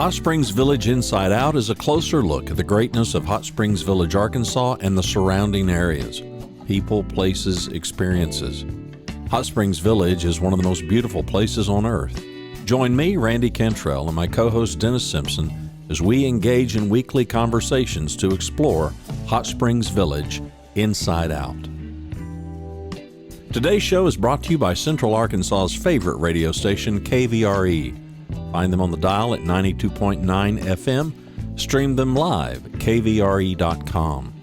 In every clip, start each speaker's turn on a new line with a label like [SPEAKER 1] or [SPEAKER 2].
[SPEAKER 1] Hot Springs Village Inside Out is a closer look at the greatness of Hot Springs Village, Arkansas and the surrounding areas. People, places, experiences. Hot Springs Village is one of the most beautiful places on earth. Join me, Randy Cantrell, and my co-host Dennis Simpson as we engage in weekly conversations to explore Hot Springs Village Inside Out. Today's show is brought to you by Central Arkansas's favorite radio station, KVRE. Find them on the dial at 92.9 FM. Stream them live at kvre.com.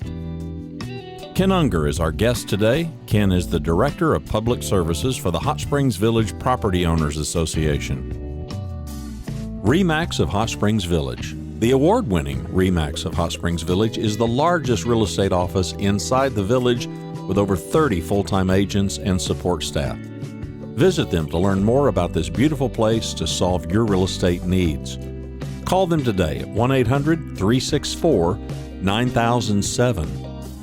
[SPEAKER 1] Ken Unger is our guest today. Ken is the Director of Public Services for the Hot Springs Village Property Owners Association. RE/MAX of Hot Springs Village. The award-winning RE/MAX of Hot Springs Village is the largest real estate office inside the village with over 30 full-time agents and support staff. Visit them to learn more about this beautiful place to solve your real estate needs. Call them today at 1-800-364-9007.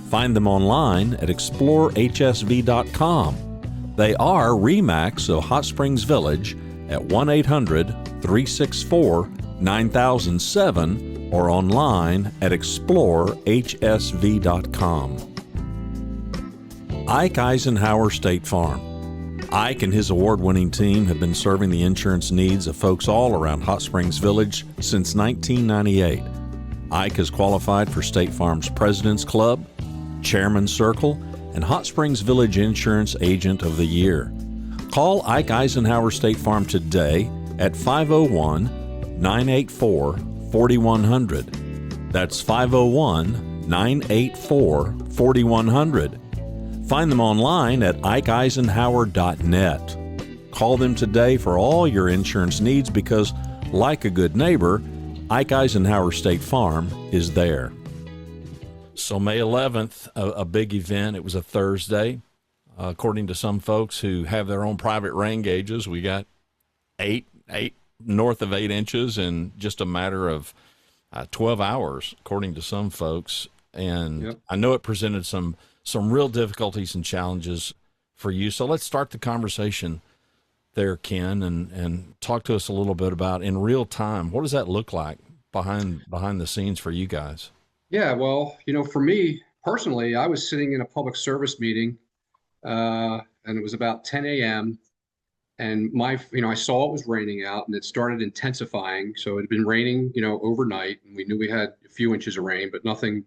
[SPEAKER 1] Find them online at explorehsv.com. They are RE/MAX of Hot Springs Village at 1-800-364-9007 or online at explorehsv.com. Ike Eisenhower State Farm. Ike and his award-winning team have been serving the insurance needs of folks all around Hot Springs Village since 1998. Ike has qualified for State Farm's President's Club, Chairman's Circle, and Hot Springs Village Insurance Agent of the Year. Call Ike Eisenhower State Farm today at 501-984-4100. That's 501-984-4100. Find them online at ikeeisenhower.net. Call them today for all your insurance needs because, like a good neighbor, Ike Eisenhower State Farm is there. So May 11th, a big event. It was a Thursday. According to some folks who have their own private rain gauges, we got north of 8 inches in just a matter of 12 hours, according to some folks. And yep. I know it presented some real difficulties and challenges for you. So let's start the conversation there, Ken, and talk to us a little bit about in real time, what does that look like behind the scenes for you guys?
[SPEAKER 2] Yeah, well, for me personally, I was sitting in a public service meeting, and it was about 10 a.m. And I saw it was raining out, and it started intensifying. So it had been raining, overnight, and we knew we had a few inches of rain, but nothing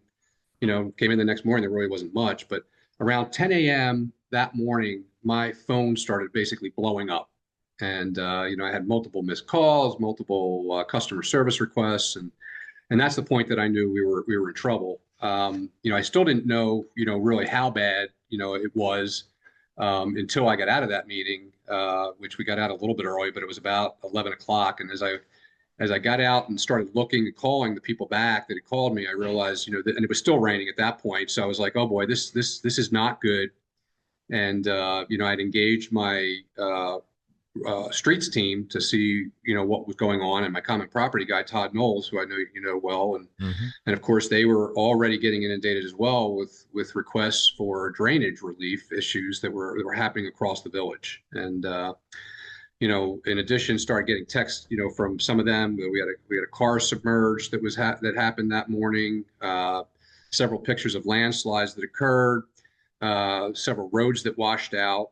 [SPEAKER 2] came in the next morning. There really wasn't much, but around 10 a.m. that morning, my phone started basically blowing up. And, I had multiple missed calls, multiple customer service requests. And that's the point that I knew we were in trouble. I still didn't know, really how bad, it was until I got out of that meeting, which we got out a little bit early, but it was about 11 o'clock. And as I got out and started looking and calling the people back that had called me, I realized, and it was still raining at that point. So I was like, oh boy, this is not good. And, I'd engaged my streets team to see, what was going on. And my common property guy, Todd Knowles, who I know you know well. And, and of course, they were already getting inundated as well with requests for drainage relief issues that were happening across the village. And, in addition, started getting texts, from some of them. We had a car submerged that happened that morning. Several pictures of landslides that occurred. Several roads that washed out.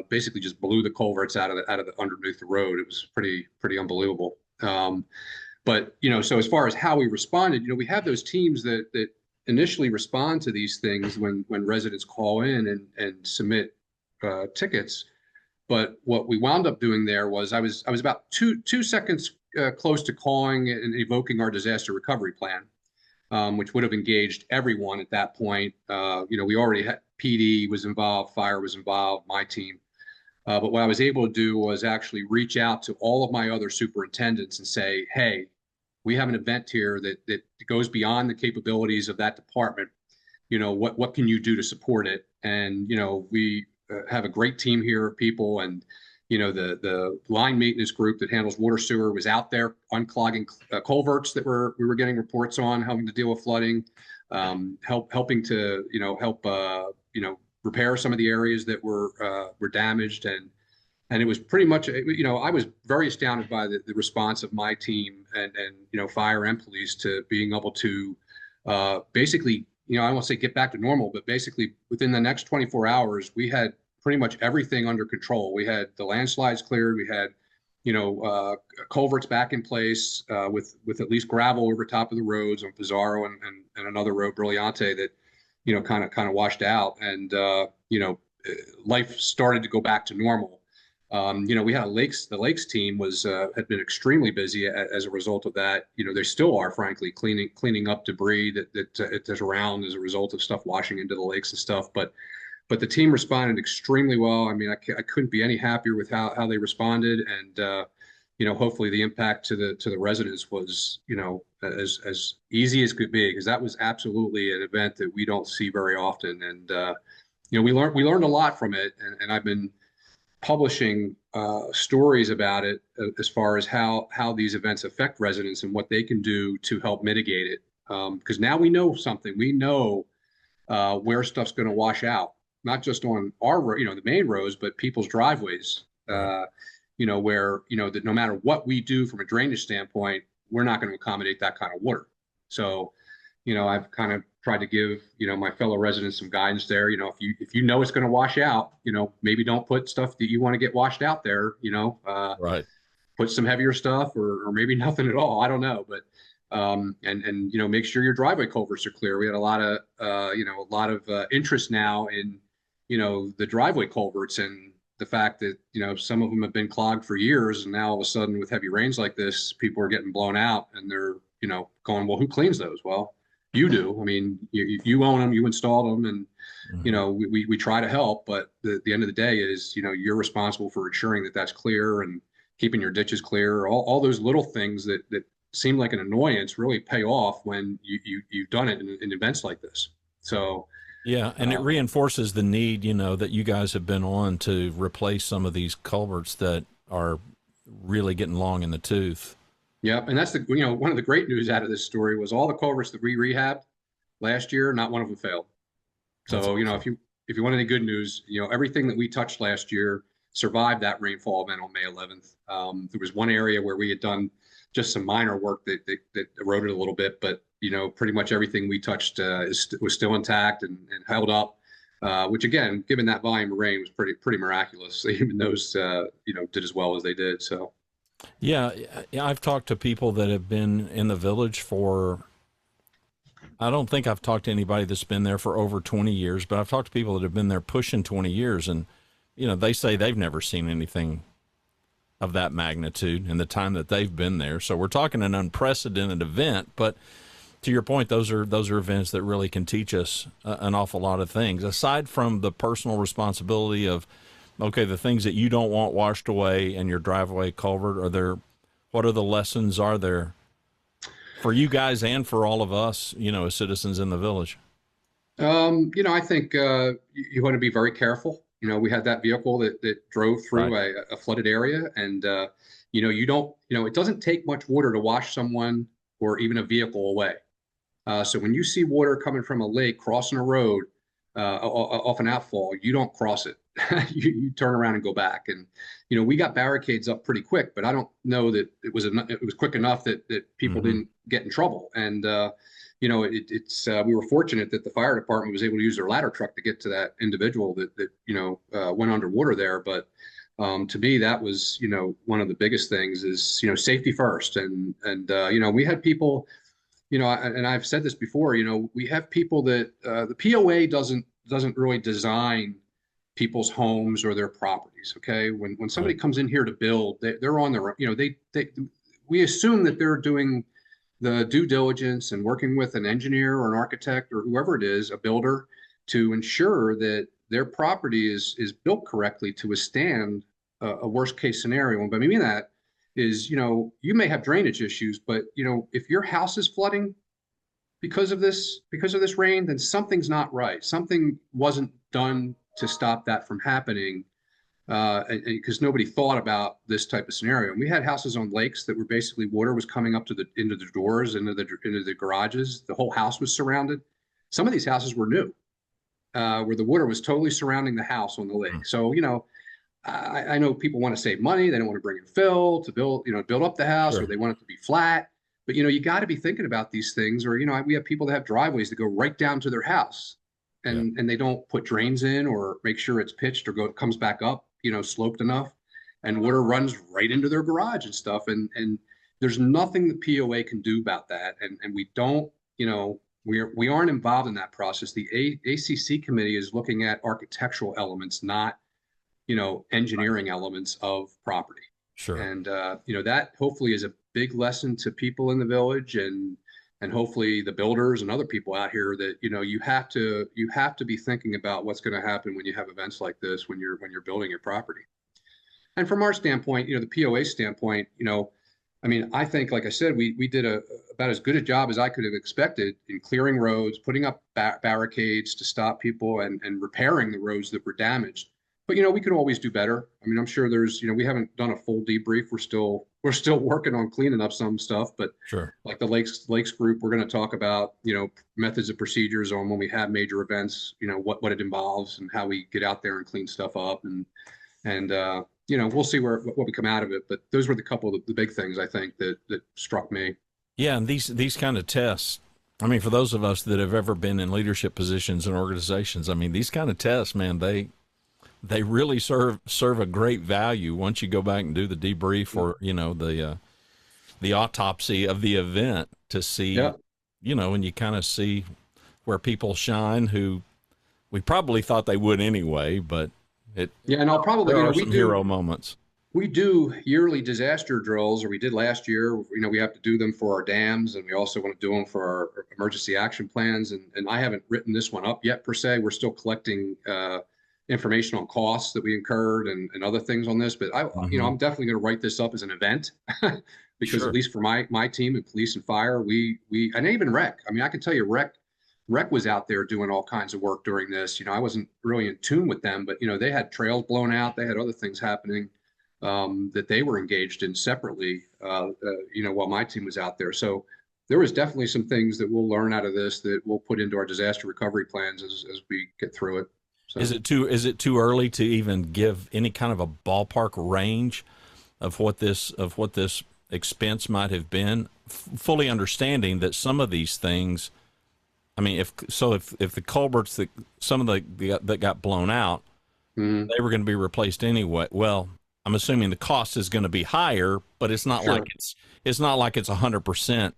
[SPEAKER 2] Basically, just blew the culverts out of the underneath the road. It was pretty unbelievable. But so as far as how we responded, we have those teams that initially respond to these things when residents call in and submit tickets. But what we wound up doing there was I was about two seconds close to calling and evoking our disaster recovery plan, which would have engaged everyone at that point. We already had PD was involved, fire was involved, my team. But what I was able to do was actually reach out to all of my other superintendents and say, hey, we have an event here that goes beyond the capabilities of that department. What can you do to support it? And, we have a great team here of people, and the line maintenance group that handles water sewer was out there unclogging culverts that we were getting reports on, helping to deal with flooding, helping to help repair some of the areas that were damaged, and And it was pretty much, I was very astounded by the response of my team and fire and police to being able to basically, I don't want to say get back to normal, but basically within the next 24 hours, we had pretty much everything under control. We had the landslides cleared. We had, culverts back in place with at least gravel over top of the roads on Pizarro and another road, Brilliante, that, kind of washed out. And, life started to go back to normal. We had the lakes team had been extremely busy as a result of that. They still are, frankly, cleaning up debris that's around as a result of stuff washing into the lakes and stuff. But the team responded extremely well. I mean, I couldn't be any happier with how they responded, and hopefully the impact to the residents was as easy as could be, because that was absolutely an event that we don't see very often. And we learned a lot from it, and I've been publishing stories about it as far as how these events affect residents and what they can do to help mitigate it. Because now we know something. We know where stuff's going to wash out, not just on our the main roads, but people's driveways. Where that no matter what we do from a drainage standpoint, we're not going to accommodate that kind of water. So, I've kind of tried to give my fellow residents some guidance there. If you know it's going to wash out, maybe don't put stuff that you want to get washed out there.
[SPEAKER 1] Right.
[SPEAKER 2] Put some heavier stuff, or maybe nothing at all. I don't know, but and make sure your driveway culverts are clear. We had a lot of interest now in the driveway culverts, and the fact that some of them have been clogged for years, and now all of a sudden with heavy rains like this, people are getting blown out, and they're going, well, who cleans those? Well, you do. I mean, you own them, you installed them, and we try to help, but the end of the day is you're responsible for ensuring that that's clear and keeping your ditches clear. All those little things that seem like an annoyance really pay off when you've done it in events like this. So
[SPEAKER 1] yeah, and it reinforces the need that you guys have been on to replace some of these culverts that are really getting long in the tooth.
[SPEAKER 2] Yeah, and that's one of the great news out of this story was all the culverts that we rehabbed last year, not one of them failed. So awesome. If you want any good news, everything that we touched last year survived that rainfall event on May 11th. There was one area where we had done just some minor work that eroded a little bit, but pretty much everything we touched was still intact and held up. Which again, given that volume of rain, was pretty miraculous. Even those did as well as they did. So.
[SPEAKER 1] Yeah, I've talked to people that have been in the village for, I don't think I've talked to anybody that's been there for over 20 years, but I've talked to people that have been there pushing 20 years, and, they say they've never seen anything of that magnitude in the time that they've been there. So we're talking an unprecedented event, but to your point, those are events that really can teach us an awful lot of things, aside from the personal responsibility of, okay, the things that you don't want washed away in your driveway culvert. What are the lessons are there for you guys and for all of us, as citizens in the village?
[SPEAKER 2] I think you want to be very careful. We had that vehicle that drove through a flooded area, and you don't, it doesn't take much water to wash someone or even a vehicle away. So when you see water coming from a lake crossing a road off an outfall, you don't cross it. you turn around and go back. And we got barricades up pretty quick, but I don't know that it was quick enough that people didn't get in trouble. And we were fortunate that the fire department was able to use their ladder truck to get to that individual that went underwater there. But to me, that was one of the biggest things is safety first. And we had people, and I've said this before, we have people that the POA doesn't really design people's homes or their properties. Okay, when somebody comes in here to build, they're on their we assume that they're doing the due diligence and working with an engineer or an architect or whoever it is, a builder, to ensure that their property is built correctly to withstand a worst case scenario. And by meaning that is, you may have drainage issues, but if your house is flooding because of this rain, then something's not right. Something wasn't done to stop that from happening, because nobody thought about this type of scenario. And we had houses on lakes that were basically water was coming up into the doors, into the garages. The whole house was surrounded. Some of these houses were new, where the water was totally surrounding the house on the lake. So I know people want to save money. They don't want to bring in fill to build up the house, or
[SPEAKER 1] Sure.
[SPEAKER 2] they want it to be flat. But you got to be thinking about these things. Or we have people that have driveways that go right down to their house,
[SPEAKER 1] Yeah.
[SPEAKER 2] and they don't put drains in or make sure it's pitched or comes back up, sloped enough, and water runs right into their garage and stuff. And there's nothing the POA can do about that. And we don't, we aren't involved in that process. The ACC committee is looking at architectural elements, not engineering elements of property.
[SPEAKER 1] Sure.
[SPEAKER 2] And that hopefully is a big lesson to people in the village, and hopefully the builders and other people out here, that you have to be thinking about what's going to happen when you have events like this, when you're building your property. And from our standpoint, the POA standpoint, I mean, I think, like I said, we did about as good a job as I could have expected in clearing roads, putting up barricades to stop people, and repairing the roads that were damaged. But we could always do better. I mean, I'm sure there's, we haven't done a full debrief. We're still working on cleaning up some stuff. But
[SPEAKER 1] Sure.
[SPEAKER 2] like the Lakes group, we're going to talk about methods and procedures on when we have major events. What it involves and how we get out there and clean stuff up, and we'll see what we come out of it. But those were the couple of the big things I think that struck me.
[SPEAKER 1] Yeah, and these kind of tests, I mean, for those of us that have ever been in leadership positions in organizations, I mean, these kind of tests, man, they really serve a great value once you go back and do the debrief, or the autopsy of the event, to see,
[SPEAKER 2] Yeah.
[SPEAKER 1] And you kind of see where people shine who we probably thought they would anyway, but
[SPEAKER 2] Yeah, and I'll probably,
[SPEAKER 1] there are
[SPEAKER 2] we
[SPEAKER 1] some hero moments.
[SPEAKER 2] we do yearly disaster drills, or we did last year. We have to do them for our dams, and we also want to do them for our emergency action plans. And I haven't written this one up yet per se. We're still collecting information on costs that we incurred, and other things on this. But I'm definitely going to write this up as an event because
[SPEAKER 1] Sure.
[SPEAKER 2] at least for my team and police and fire, we and even rec. I mean, I can tell you, rec was out there doing all kinds of work during this. I wasn't really in tune with them, but they had trails blown out. They had other things happening that they were engaged in separately, while my team was out there. So there was definitely some things that we'll learn out of this that we'll put into our disaster recovery plans as we get through it. So.
[SPEAKER 1] Is it too early to even give any kind of a ballpark range of what this expense might have been, fully understanding that some of these things, I mean, if the culverts that some of that got blown out,
[SPEAKER 2] Mhm.
[SPEAKER 1] they were going to be replaced anyway. Well, I'm assuming the cost is going to be higher, but it's not
[SPEAKER 2] Sure.
[SPEAKER 1] like it's not like it's 100%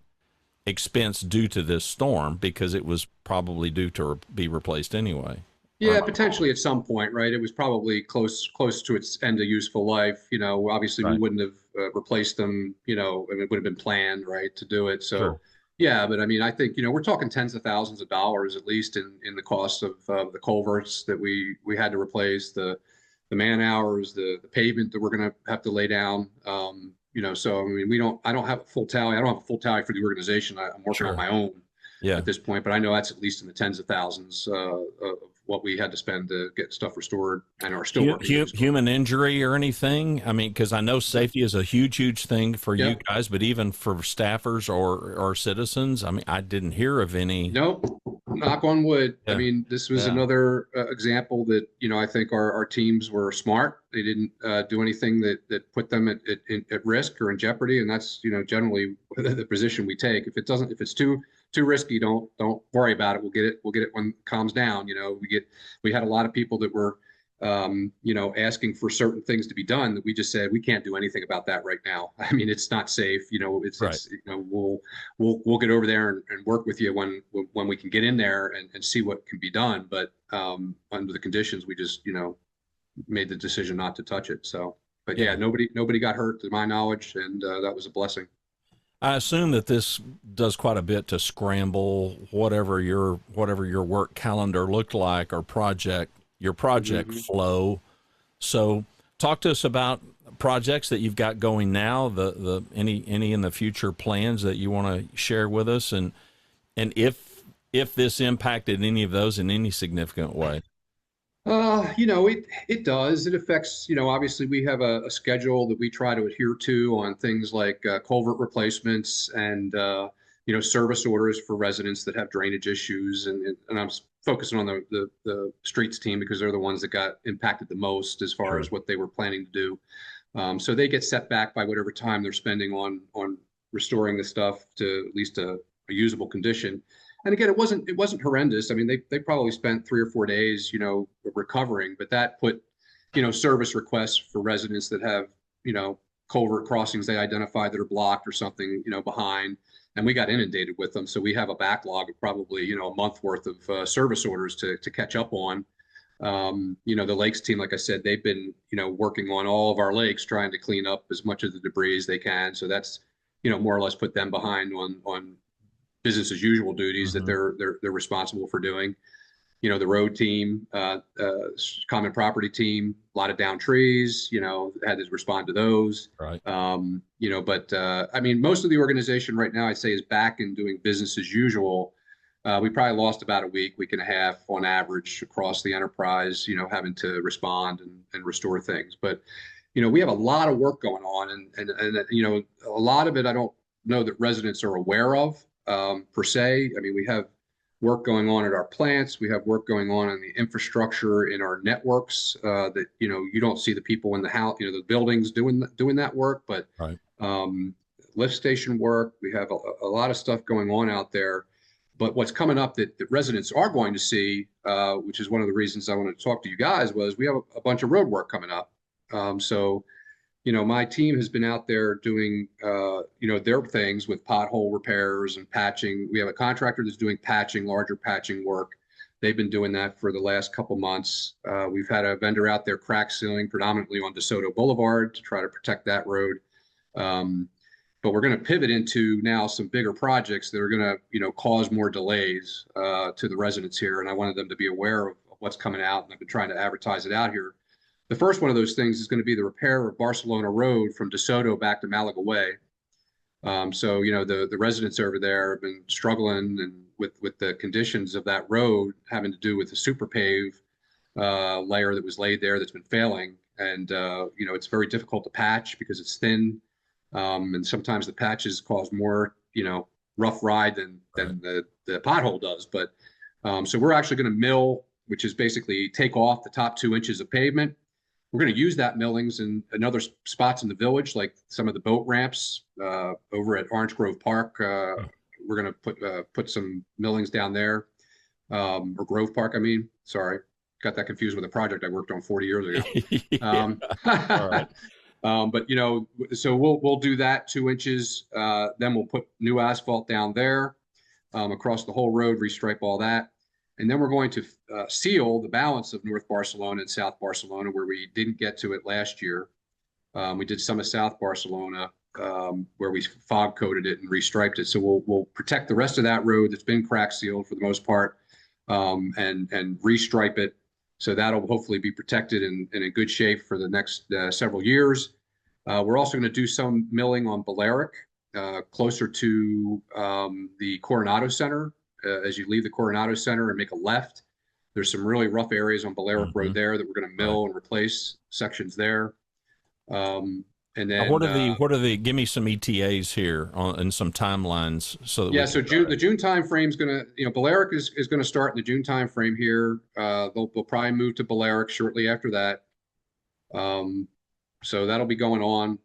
[SPEAKER 1] expense due to this storm, because it was probably due to be replaced anyway.
[SPEAKER 2] Yeah, potentially at some point, right? It was probably close to its end of useful life. Obviously we
[SPEAKER 1] Right.
[SPEAKER 2] wouldn't have replaced them, and it would have been planned, right, to do it. So,
[SPEAKER 1] Sure.
[SPEAKER 2] yeah, but I mean, I think, we're talking tens of thousands of dollars at least in the cost of the culverts that we had to replace, the man hours, the pavement that we're going to have to lay down. So I mean, I don't have a full tally. I don't have a full tally for the organization. I'm working on
[SPEAKER 1] Sure.
[SPEAKER 2] my own
[SPEAKER 1] Yeah.
[SPEAKER 2] at this point, but I know that's at least in the tens of thousands of what we had to spend to get stuff restored and are still working.
[SPEAKER 1] Human injury or anything? I mean, because I know safety is a huge thing for you guys, but even for staffers or citizens, I mean, I didn't hear of any.
[SPEAKER 2] Nope. Knock on wood.
[SPEAKER 1] Yeah.
[SPEAKER 2] I mean, this was another example that, I think our teams were smart. They didn't do anything that put them at risk or in jeopardy. And that's, generally the position we take. If it's too risky, don't worry about it. We'll get it when it calms down. We had a lot of people that were, asking for certain things to be done that we just said, we can't do anything about that right now. I mean, it's not safe. It's we'll get over there and work with you when we can get in there and see what can be done. But under the conditions, we just, made the decision not to touch it. So, but yeah, nobody got hurt to my knowledge. And that was a blessing.
[SPEAKER 1] I assume that this does quite a bit to scramble whatever your work calendar looked like, or your project flow. So talk to us about projects that you've got going now, any in the future plans that you want to share with us, and if this impacted any of those in any significant way.
[SPEAKER 2] It does. It affects, obviously we have a schedule that we try to adhere to on things like culvert replacements and, service orders for residents that have drainage issues, and I'm focusing on the streets team because they're the ones that got impacted the most as far
[SPEAKER 1] Sure.
[SPEAKER 2] as what they were planning to do. So they get set back by whatever time they're spending on restoring the stuff to at least a usable condition. And again, it wasn't horrendous. I mean, they probably spent 3 or 4 days, recovering, but that put, service requests for residents that have, culvert crossings they identified that are blocked or something, behind, and we got inundated with them. So we have a backlog of probably, a month worth of service orders to catch up on. The lakes team, like I said, they've been, working on all of our lakes, trying to clean up as much of the debris as they can. So that's, more or less put them behind on business as usual duties that they're responsible for doing. The road team, common property team, a lot of down trees, had to respond to those.
[SPEAKER 1] Right.
[SPEAKER 2] But I mean, most of the organization right now, I'd say, is back and doing business as usual. We probably lost about a week and a half on average across the enterprise, having to respond and restore things. But, we have a lot of work going on, and a lot of it I don't know that residents are aware of per se. I mean, we have work going on at our plants. We have work going on in the infrastructure in our networks that, you don't see the people in the house, the buildings doing that work, but
[SPEAKER 1] Right.
[SPEAKER 2] Lift station work. We have a lot of stuff going on out there. But what's coming up that residents are going to see, which is one of the reasons I wanted to talk to you guys, was we have a bunch of road work coming up. So, my team has been out there doing, their things with pothole repairs and patching. We have a contractor that's doing larger patching work. They've been doing that for the last couple months. We've had a vendor out there crack sealing predominantly on DeSoto Boulevard to try to protect that road. But we're going to pivot into now some bigger projects that are going to, cause more delays to the residents here. And I wanted them to be aware of what's coming out, and I've been trying to advertise it out here. The first one of those things is going to be the repair of Barcelona Road from DeSoto back to Malaga Way. So, the residents over there have been struggling and with the conditions of that road, having to do with the super pave layer that was laid there that's been failing. And, it's very difficult to patch because it's thin. And sometimes the patches cause more, rough ride than the pothole does. But so we're actually going to mill, which is basically take off the top 2 inches of pavement. We're going to use that millings in other spots in the village, like some of the boat ramps over at Orange Grove Park. We're going to put some millings down there, or Grove Park. I mean, sorry, got that confused with a project I worked on 40 years ago.
[SPEAKER 1] All right.
[SPEAKER 2] But so we'll do that 2 inches. Then we'll put new asphalt down there across the whole road, restripe all that. And then we're going to seal the balance of North Barcelona and South Barcelona, where we didn't get to it last year. We did some of South Barcelona where we fog coated it and restriped it. So we'll protect the rest of that road that's been crack sealed for the most part, and restripe it. So that'll hopefully be protected and in good shape for the next several years. We're also going to do some milling on Balearic, closer to the Coronado Center. As you leave the Coronado Center and make a left, there's some really rough areas on Balearic Road there that we're going to mill and replace sections there. And then
[SPEAKER 1] what are the give me some ETAs here and some timelines so that
[SPEAKER 2] so the June time frame is going to, Balearic is going to start in the June time frame here. They'll probably move to Balearic shortly after that. So that'll be going on,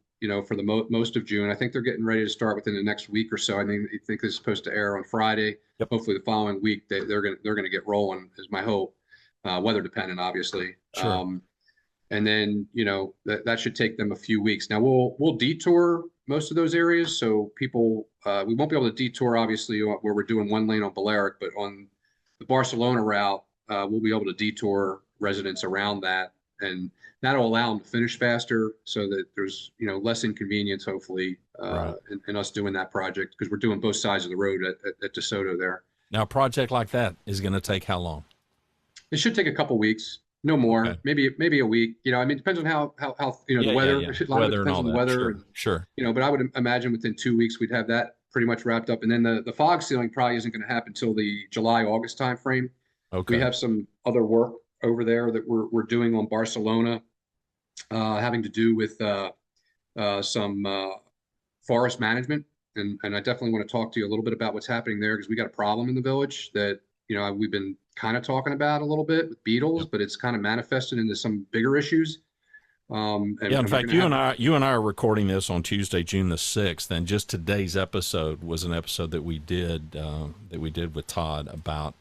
[SPEAKER 2] for the most of June. I think they're getting ready to start within the next week or so. I think this is supposed to air on Friday.
[SPEAKER 1] Yep.
[SPEAKER 2] Hopefully the following week they're going to get rolling, is my hope. Weather dependent, obviously.
[SPEAKER 1] Sure.
[SPEAKER 2] And then, that should take them a few weeks. Now we'll detour most of those areas. So people, we won't be able to detour obviously where we're doing 1 lane on Balearic, but on the Barcelona route, we'll be able to detour residents around that. And that'll allow them to finish faster so that there's, less inconvenience, hopefully, in us doing that project, because we're doing both sides of the road at DeSoto there.
[SPEAKER 1] Now, a project like that is going to take how long?
[SPEAKER 2] It should take a couple weeks, no more,
[SPEAKER 1] Okay.
[SPEAKER 2] maybe a week. I mean, it depends on how the weather.
[SPEAKER 1] Yeah.
[SPEAKER 2] A lot of it
[SPEAKER 1] Weather and
[SPEAKER 2] depends
[SPEAKER 1] all
[SPEAKER 2] on the
[SPEAKER 1] that.
[SPEAKER 2] weather.
[SPEAKER 1] Sure.
[SPEAKER 2] But I would imagine within 2 weeks we'd have that pretty much wrapped up. And then the fog sealing probably isn't going to happen until the July-August time frame.
[SPEAKER 1] Okay.
[SPEAKER 2] We have some other work over there that we're doing on Barcelona, having to do with some forest management. and I definitely want to talk to you a little bit about what's happening there, because we got a problem in the village that, we've been kind of talking about a little bit with beetles,
[SPEAKER 1] Yep.
[SPEAKER 2] but it's kind of manifested into some bigger issues.
[SPEAKER 1] Yeah, in
[SPEAKER 2] and we're
[SPEAKER 1] fact,
[SPEAKER 2] going to have,
[SPEAKER 1] you and I are recording this on Tuesday, June the 6th, and just today's episode was an episode that we did with Todd about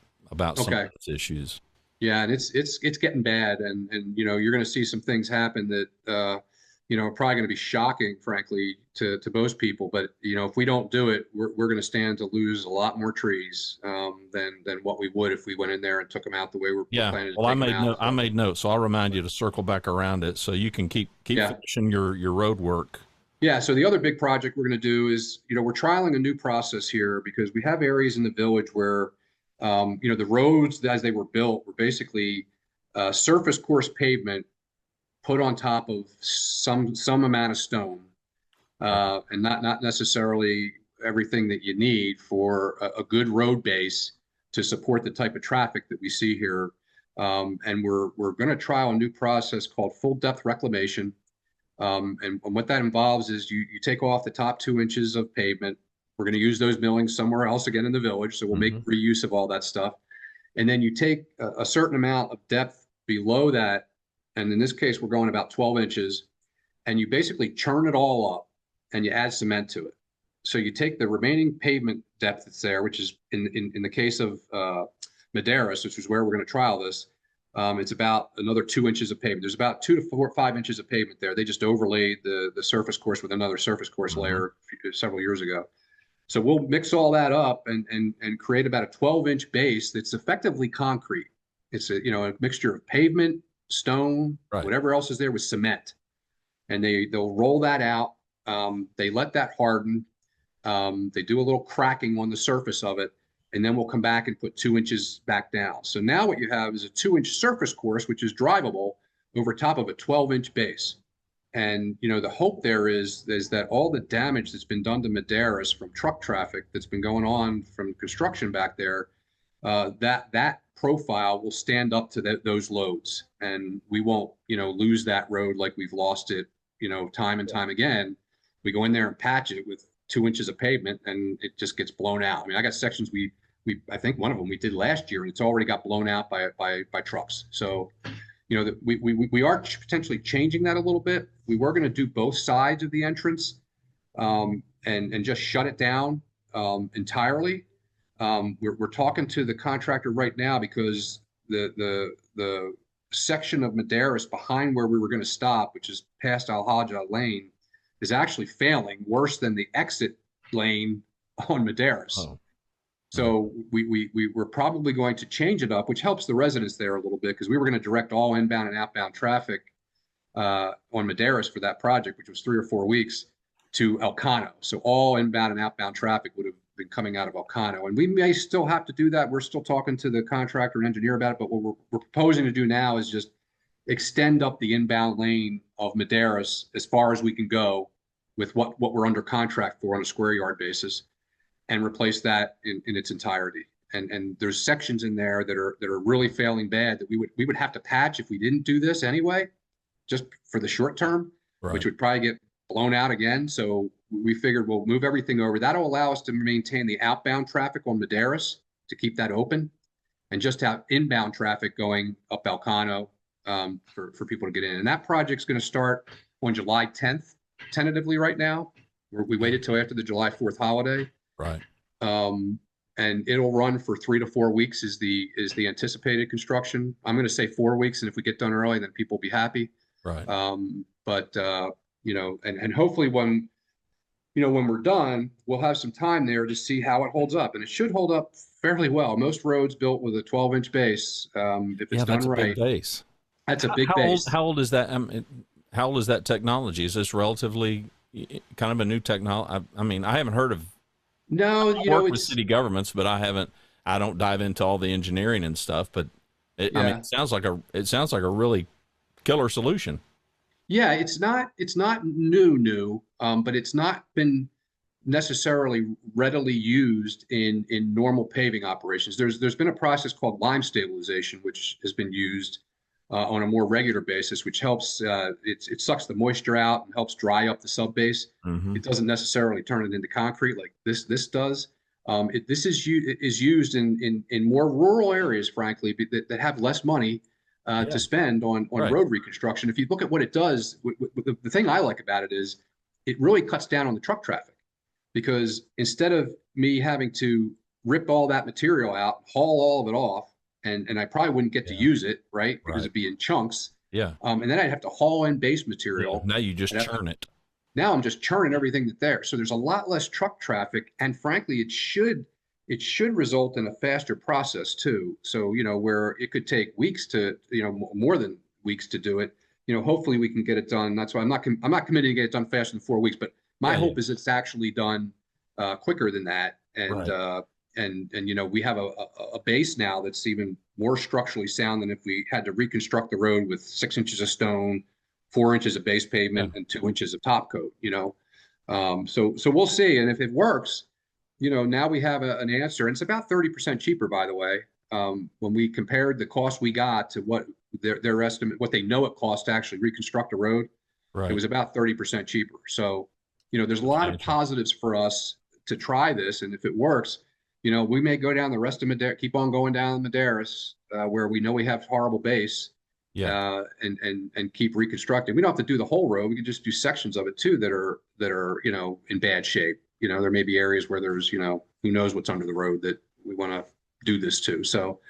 [SPEAKER 1] some
[SPEAKER 2] okay.
[SPEAKER 1] of those issues.
[SPEAKER 2] Yeah, and it's getting bad, and you're going to see some things happen that are probably going to be shocking, frankly, to most people. But if we don't do it, we're going to stand to lose a lot more trees than what we would if we went in there and took them out the way we're
[SPEAKER 1] Yeah.
[SPEAKER 2] planning to
[SPEAKER 1] Well,
[SPEAKER 2] take them out.
[SPEAKER 1] I made notes, so I'll remind you to circle back around it so you can keep
[SPEAKER 2] Yeah.
[SPEAKER 1] finishing your road work.
[SPEAKER 2] Yeah. So the other big project we're going to do is, we're trialing a new process here because we have areas in the village where, the roads as they were built were basically surface course pavement put on top of some amount of stone, and not necessarily everything that you need for a good road base to support the type of traffic that we see here. And we're going to trial a new process called full depth reclamation. And what that involves is you take off the top 2 inches of pavement. We're going to use those millings somewhere else again in the village, so we'll make reuse of all that stuff. And then you take a certain amount of depth below that, and in this case, we're going about 12 inches, and you basically churn it all up and you add cement to it. So you take the remaining pavement depth that's there, which is in the case of Madeiras, which is where we're going to trial this, it's about another 2 inches of pavement. There's about 2 to 4 or 5 inches of pavement there. They just overlaid the surface course with another surface course layer several years ago. So we'll mix all that up and create about a 12-inch base that's effectively concrete. It's a mixture of pavement, stone, whatever else is there with cement, and they'll roll that out. They let that harden. They do a little cracking on the surface of it, and then we'll come back and put 2 inches back down. So now what you have is a 2-inch surface course, which is drivable over top of a 12-inch base. And the hope there is that all the damage that's been done to Madeiras from truck traffic that's been going on from construction back there, that profile will stand up to those loads, and we won't lose that road like we've lost it time and time again. We go in there and patch it with 2 inches of pavement, and it just gets blown out. I mean, I got sections I think one of them we did last year, and it's already got blown out by trucks. So we are potentially changing that a little bit. We were going to do both sides of the entrance, and just shut it down entirely. We're talking to the contractor right now because the section of Madeiras behind where we were going to stop, which is past Al Haja Lane, is actually failing worse than the exit lane on Madeiras.
[SPEAKER 1] Oh.
[SPEAKER 2] So we're probably going to change it up, which helps the residents there a little bit, because we were going to direct all inbound and outbound traffic on Madeiras for that project, which was 3 or 4 weeks, to Elcano. So all inbound and outbound traffic would have been coming out of Elcano. And we may still have to do that. We're still talking to the contractor and engineer about it, but what we're proposing to do now is just extend up the inbound lane of Madeiras as far as we can go with what we're under contract for on a square yard basis, and replace that in its entirety. And there's sections in there that are really failing bad that we would have to patch if we didn't do this anyway, just for the short term, which would probably get blown out again. So we figured we'll move everything over. That'll allow us to maintain the outbound traffic on Madeiras, to keep that open, and just have inbound traffic going up Elcano for people to get in. And that project's going to start on July 10th, tentatively right now. We waited till after the July 4th holiday.
[SPEAKER 1] Right.
[SPEAKER 2] And it'll run for 3 to 4 weeks is the anticipated construction. I'm going to say 4 weeks, and if we get done early, then people will be happy.
[SPEAKER 1] Right.
[SPEAKER 2] But and hopefully when we're done, we'll have some time there to see how it holds up, and it should hold up fairly well. Most roads built with a 12-inch base, if it's done right.
[SPEAKER 1] Big base.
[SPEAKER 2] That's a big base.
[SPEAKER 1] How old is that? How old is that technology? Is this relatively kind of a new technology? I mean, I haven't heard of.
[SPEAKER 2] No,
[SPEAKER 1] I work with city governments, but I don't dive into all the engineering and stuff. But I mean, it sounds like a really killer solution.
[SPEAKER 2] Yeah, it's not new, but it's not been necessarily readily used in normal paving operations. There's been a process called lime stabilization, which has been used on a more regular basis, which helps. It sucks the moisture out and helps dry up the sub base.
[SPEAKER 1] Mm-hmm.
[SPEAKER 2] It doesn't necessarily turn it into concrete like this does. This is used in more rural areas, frankly, that have less money to spend on
[SPEAKER 1] Right.
[SPEAKER 2] road reconstruction. If you look at what it does, the thing I like about it is it really cuts down on the truck traffic, because instead of me having to rip all that material out, haul all of it off, and I probably wouldn't get to use it, right? Because
[SPEAKER 1] Right.
[SPEAKER 2] it'd be in chunks.
[SPEAKER 1] Yeah.
[SPEAKER 2] And then I'd have to haul in base
[SPEAKER 1] Yeah.
[SPEAKER 2] material.
[SPEAKER 1] Now you just churn it.
[SPEAKER 2] Now I'm just churning everything that's there. So there's a lot less truck traffic, and frankly, it should result in a faster process too. So, where it could take weeks to, more than weeks to do it, hopefully we can get it done. That's why I'm not committing to get it done faster than 4 weeks, but my hope is it's actually done quicker than that. And we have a base now that's even more structurally sound than if we had to reconstruct the road with 6 inches of stone, 4 inches of base pavement, and 2 inches of top coat. So we'll see. And if it works, now we have an answer, and it's about 30% cheaper, by the way. When we compared the cost we got to what their estimate, what they know it costs to actually reconstruct a road, it was about 30% cheaper. So, there's a lot of positives for us to try this, and if it works, we may go down the rest of Madera, keep on going down Madeiras, where we know we have horrible base, and keep reconstructing. We don't have to do the whole road. We can just do sections of it too that are in bad shape. There may be areas where there's who knows what's under the road that we want to do this to. So,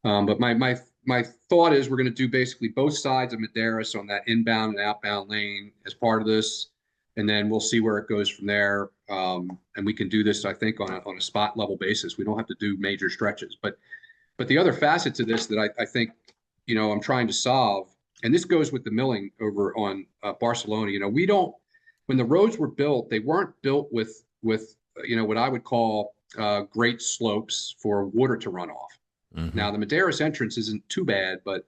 [SPEAKER 2] but my thought is we're going to do basically both sides of Madeiras on that inbound and outbound lane as part of this, and then we'll see where it goes from there. And we can do this, I think, on a spot level basis. We don't have to do major stretches. But the other facet to this that I think I'm trying to solve, and this goes with the milling over on Barcelona. When the roads were built, they weren't built with what I would call great slopes for water to run off. Mm-hmm. Now the Madeiras entrance isn't too bad, but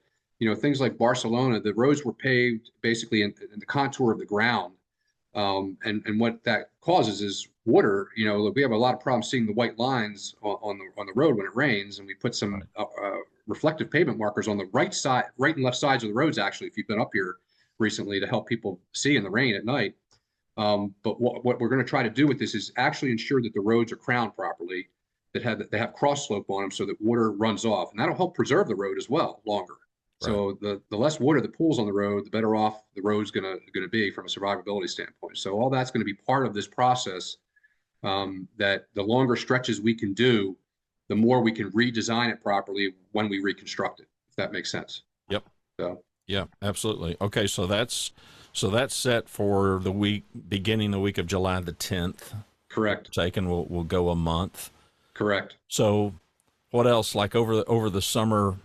[SPEAKER 2] things like Barcelona, the roads were paved basically in the contour of the ground, and what that causes is water. We have a lot of problems seeing the white lines on the road when it rains, and we put some reflective pavement markers on the right and left sides of the roads. Actually, if you've been up here recently, to help people see in the rain at night. But what we're going to try to do with this is actually ensure that the roads are crowned properly, that they have cross slope on them so that water runs off, and that'll help preserve the road as well longer. Right. So the less water that pools on the road, the better off the road's going to be from a survivability standpoint. So all that's going to be part of this process. That the longer stretches we can do, the more we can redesign it properly when we reconstruct it. If that makes sense.
[SPEAKER 1] Yep.
[SPEAKER 2] So.
[SPEAKER 1] Yeah, absolutely. Okay, so that's set for beginning the week of July the 10th.
[SPEAKER 2] Correct.
[SPEAKER 1] Taken will go a month.
[SPEAKER 2] Correct.
[SPEAKER 1] So, what else, like over the summer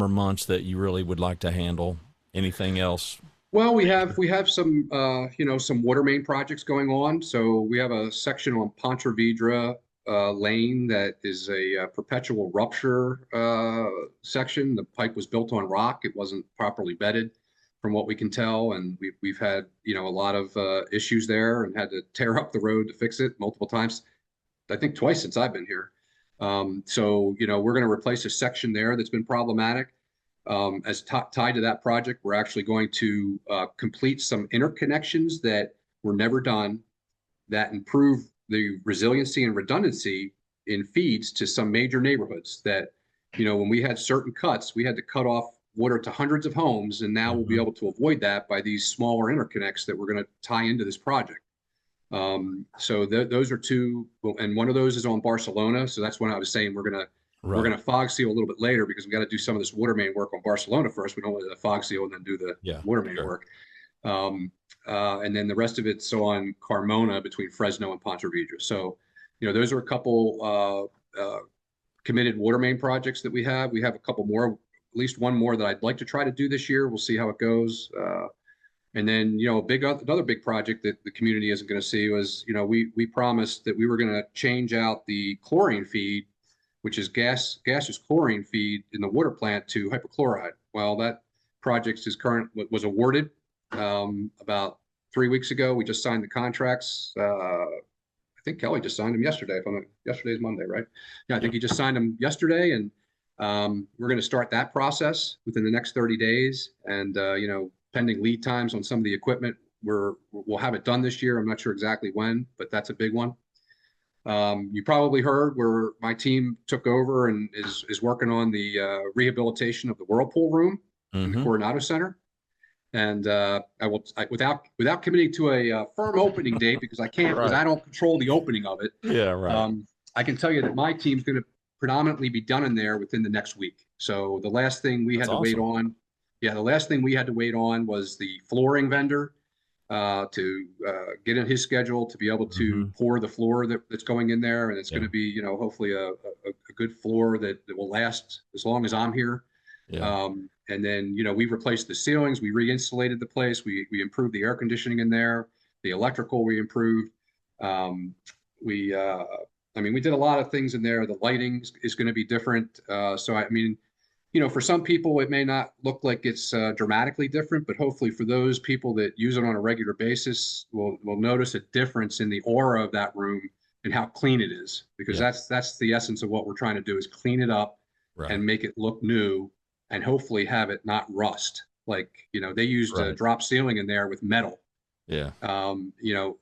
[SPEAKER 1] months, that you really would like to handle? Anything else?
[SPEAKER 2] Well, we have some some water main projects going on. So we have a section on Pontevedra lane that is a perpetual rupture section. The pipe was built on rock. It wasn't properly bedded, from what we can tell, and we've had a lot of issues there, and had to tear up the road to fix it multiple times. I think twice since I've been here. So we're going to replace a section there that's been problematic. As tied to that project, we're actually going to complete some interconnections that were never done, that improve the resiliency and redundancy in feeds to some major neighborhoods. That when we had certain cuts, we had to cut off water to hundreds of homes, and now we'll be able to avoid that by these smaller interconnects that we're going to tie into this project. So those are two, and one of those is on Barcelona. So that's when I was saying we're gonna fog seal a little bit later, because we got to do some of this water main work on Barcelona first. We don't want to fog seal and then do the water main work. And then the rest of it's on Carmona between Fresno and Pontevedra. So, those are a couple committed water main projects that we have. We have a couple more, at least one more that I'd like to try to do this year. We'll see how it goes. And then, another big project that the community isn't going to see was, we promised that we were going to change out the chlorine feed, which is gaseous chlorine feed in the water plant, to hypochlorite. Well, that project was awarded about 3 weeks ago. We just signed the contracts. I think Kelly just signed them yesterday. Yesterday's Monday, right? Yeah, I think he just signed them yesterday, and We're going to start that process within the next 30 days. And, pending lead times on some of the equipment, we'll have it done this year. I'm not sure exactly when, but that's a big one. You probably heard where my team took over and is working on the rehabilitation of the Whirlpool room in the Coronado Center. And without committing to a firm opening date, because I can't, because I don't control the opening of it.
[SPEAKER 1] Yeah, right.
[SPEAKER 2] I can tell you that my team's going to predominantly be done in there within the next week. So the last thing we had to wait on, the last thing we had to wait on was the flooring vendor to get in his schedule to be able to pour the floor that's going in there, and it's going to be, hopefully a good floor that will last as long as I'm here. Yeah. And then, we replaced the ceilings, we re-insulated the place, we improved the air conditioning in there, the electrical we improved. We did a lot of things in there. The lighting is going to be different. For some people, it may not look like it's dramatically different, but hopefully for those people that use it on a regular basis, will notice a difference in the aura of that room and how clean it is, because that's the essence of what we're trying to do, is clean it up and make it look new, and hopefully have it not rust. Like, they used a drop ceiling in there with metal. Yeah.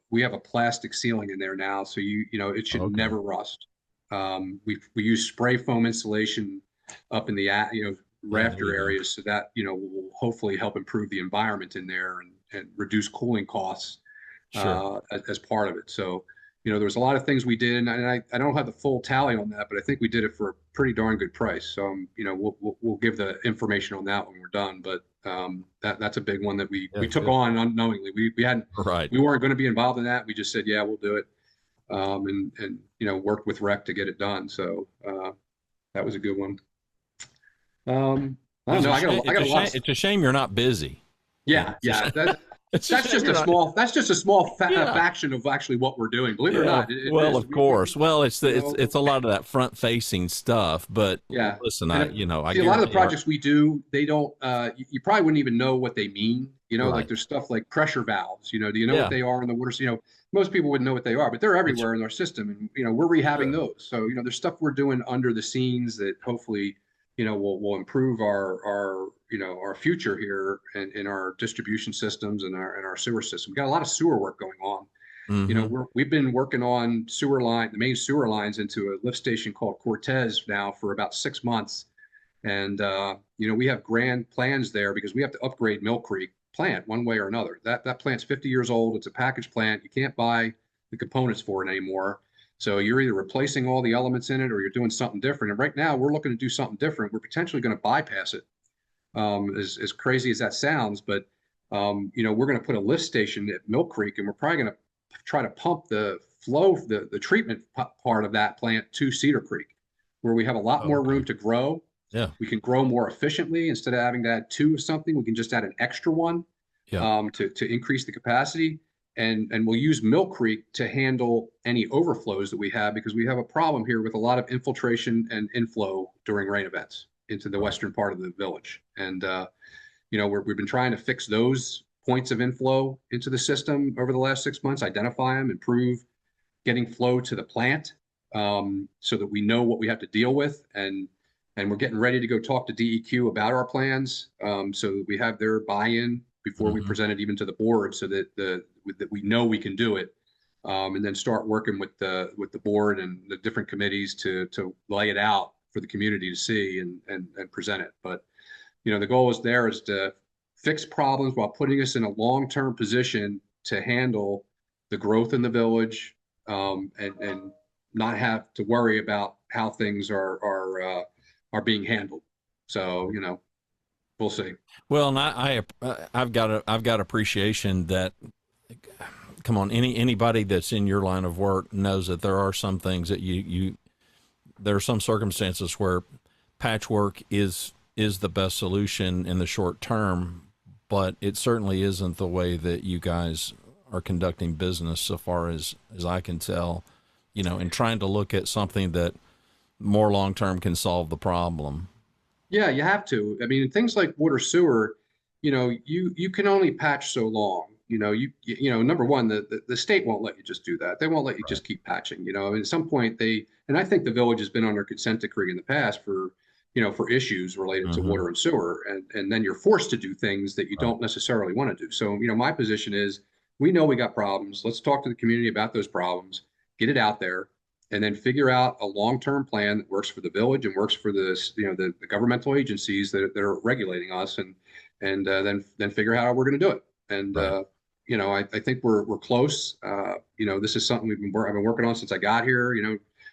[SPEAKER 2] We have a plastic ceiling in there now, so it should never rust. We use spray foam insulation up in the rafter areas, so that will hopefully help improve the environment in there and reduce cooling costs as part of it. So there's a lot of things we did, and I don't have the full tally on that, but I think we did it for a pretty darn good price. So we'll give the information on that when we're done. But that's a big one that we took on unknowingly. We weren't going to be involved in that. We just said, yeah, we'll do it, and worked with Rec to get it done. So that was a good one. I don't know. I got a lot.
[SPEAKER 1] It's a shame you're not busy.
[SPEAKER 2] Yeah. That's just a small faction of actually what we're doing. Believe it or not.
[SPEAKER 1] Of course. Well, it's a lot of that front facing stuff. But listen, I a lot
[SPEAKER 2] of the projects we do, they don't. You probably wouldn't even know what they mean. Like there's stuff like pressure valves. Do you know what they are in the water? Most people wouldn't know what they are, but they're everywhere in our system, and we're rehabbing those. So there's stuff we're doing under the scenes that hopefully will improve our future here in our distribution systems and our sewer system. We got a lot of sewer work going on. We've been working on the main sewer lines into a lift station called Cortez now for about 6 months. And, we have grand plans there because we have to upgrade Mill Creek plant one way or another. That plant's 50 years old. It's a package plant. You can't buy the components for it anymore. So you're either replacing all the elements in it or you're doing something different. And right now we're looking to do something different. We're potentially going to bypass it. As crazy as that sounds, but we're going to put a lift station at Mill Creek, and we're probably going to try to pump the flow, the treatment part of that plant to Cedar Creek, where we have a lot more room to grow. Yeah, we can grow more efficiently. Instead of having to add 2 of something, we can just add an extra one to increase the capacity. And we'll use Mill Creek to handle any overflows that we have, because we have a problem here with a lot of infiltration and inflow during rain events into the western part of the village. And, we've been trying to fix those points of inflow into the system over the last 6 months, identify them, improve getting flow to the plant, so that we know what we have to deal with. And we're getting ready to go talk to DEQ about our plans, so that we have their buy-in before we present it even to the board, so that that we know we can do it, and then start working with the board and the different committees to lay it out for the community to see and present it. But the goal is to fix problems while putting us in a long-term position to handle the growth in the village, and not have to worry about how things are being handled. So we'll see.
[SPEAKER 1] Well, and I've got appreciation that, come on, anybody that's in your line of work knows that there are some things that there are some circumstances where patchwork is the best solution in the short term, but it certainly isn't the way that you guys are conducting business, so far as I can tell, and trying to look at something that more long term can solve the problem.
[SPEAKER 2] Yeah, you have to. I mean, things like water sewer, you can only patch so long. Number one, the state won't let you just do that. They won't let you just keep patching. At some point and I think the village has been under consent decree in the past for for issues related to water and sewer. And then you're forced to do things that you don't necessarily want to do. So, my position is, we know we got problems. Let's talk to the community about those problems, get it out there, and then figure out a long-term plan that works for the village and works for this, the governmental agencies that are regulating us, and then figure out how we're going to do it. And I think we're close. This is something I've been working on since I got here.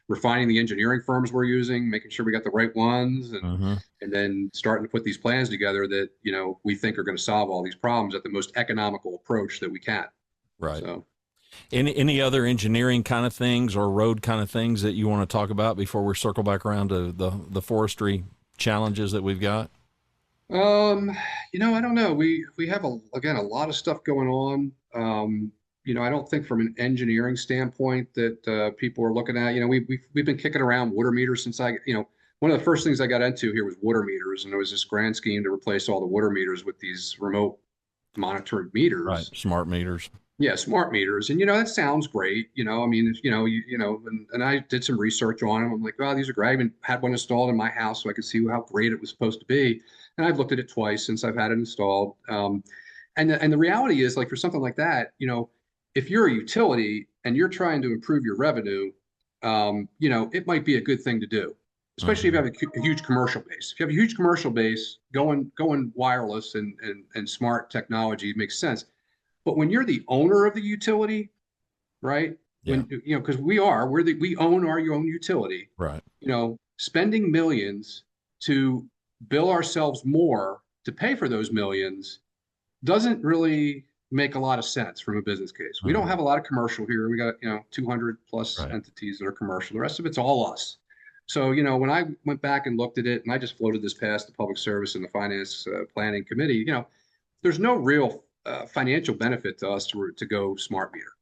[SPEAKER 2] Refining the engineering firms we're using, making sure we got the right ones, and then starting to put these plans together that we think are going to solve all these problems at the most economical approach that we can.
[SPEAKER 1] Right.
[SPEAKER 2] So,
[SPEAKER 1] any other engineering kind of things or road kind of things that you want to talk about before we circle back around to the forestry challenges that we've got?
[SPEAKER 2] I don't know. We have a lot of stuff going on. I don't think from an engineering standpoint that people are looking at. We've been kicking around water meters since one of the first things I got into here was water meters, and there was this grand scheme to replace all the water meters with these remote monitored meters.
[SPEAKER 1] Right, smart meters.
[SPEAKER 2] Yeah, smart meters, and that sounds great. I mean, and I did some research on them. I'm like, oh, these are great. I even had one installed in my house so I could see how great it was supposed to be. And I've looked at it twice since I've had it installed. And the reality is, like, for something like that, if you're a utility and you're trying to improve your revenue, it might be a good thing to do, especially if you have a huge commercial base. If you have a huge commercial base, going wireless and smart technology makes sense. But when you're the owner of the utility, right?
[SPEAKER 1] Yeah.
[SPEAKER 2] Because we own our own utility.
[SPEAKER 1] Right.
[SPEAKER 2] Spending millions to bill ourselves more to pay for those millions doesn't really make a lot of sense from a business case. We don't have a lot of commercial here. We got 200 plus entities that are commercial. The rest of it's all us. So when I went back and looked at it, and I just floated this past the Public Service and the Finance Planning Committee, there's no real financial benefit to us to go smart meter.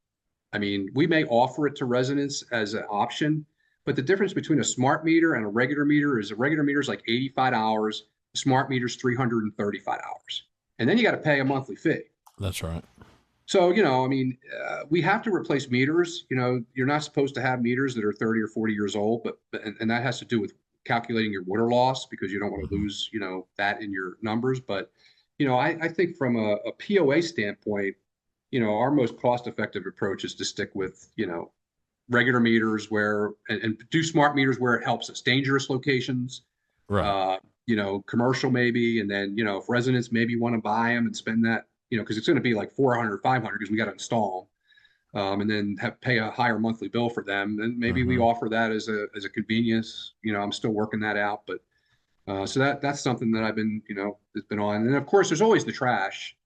[SPEAKER 2] I mean, we may offer it to residents as an option, but the difference between a smart meter and a regular meter is a regular meter is like $85, a smart meter is $335. And then you got to pay a monthly fee.
[SPEAKER 1] That's right.
[SPEAKER 2] So, we have to replace meters. You're not supposed to have meters that are 30 or 40 years old, but that has to do with calculating your water loss, because you don't want to lose, that in your numbers. But, I think from a POA standpoint, our most cost-effective approach is to stick with, regular meters and do smart meters where it helps us. Dangerous locations,
[SPEAKER 1] right.
[SPEAKER 2] Commercial maybe. And then, if residents maybe want to buy them and spend that, because it's going to be like 400, 500 because we got to install them, and then pay a higher monthly bill for them. And maybe we offer that as a convenience. I'm still working that out, but so that's something that I've been, it's been on. And of course, there's always the trash.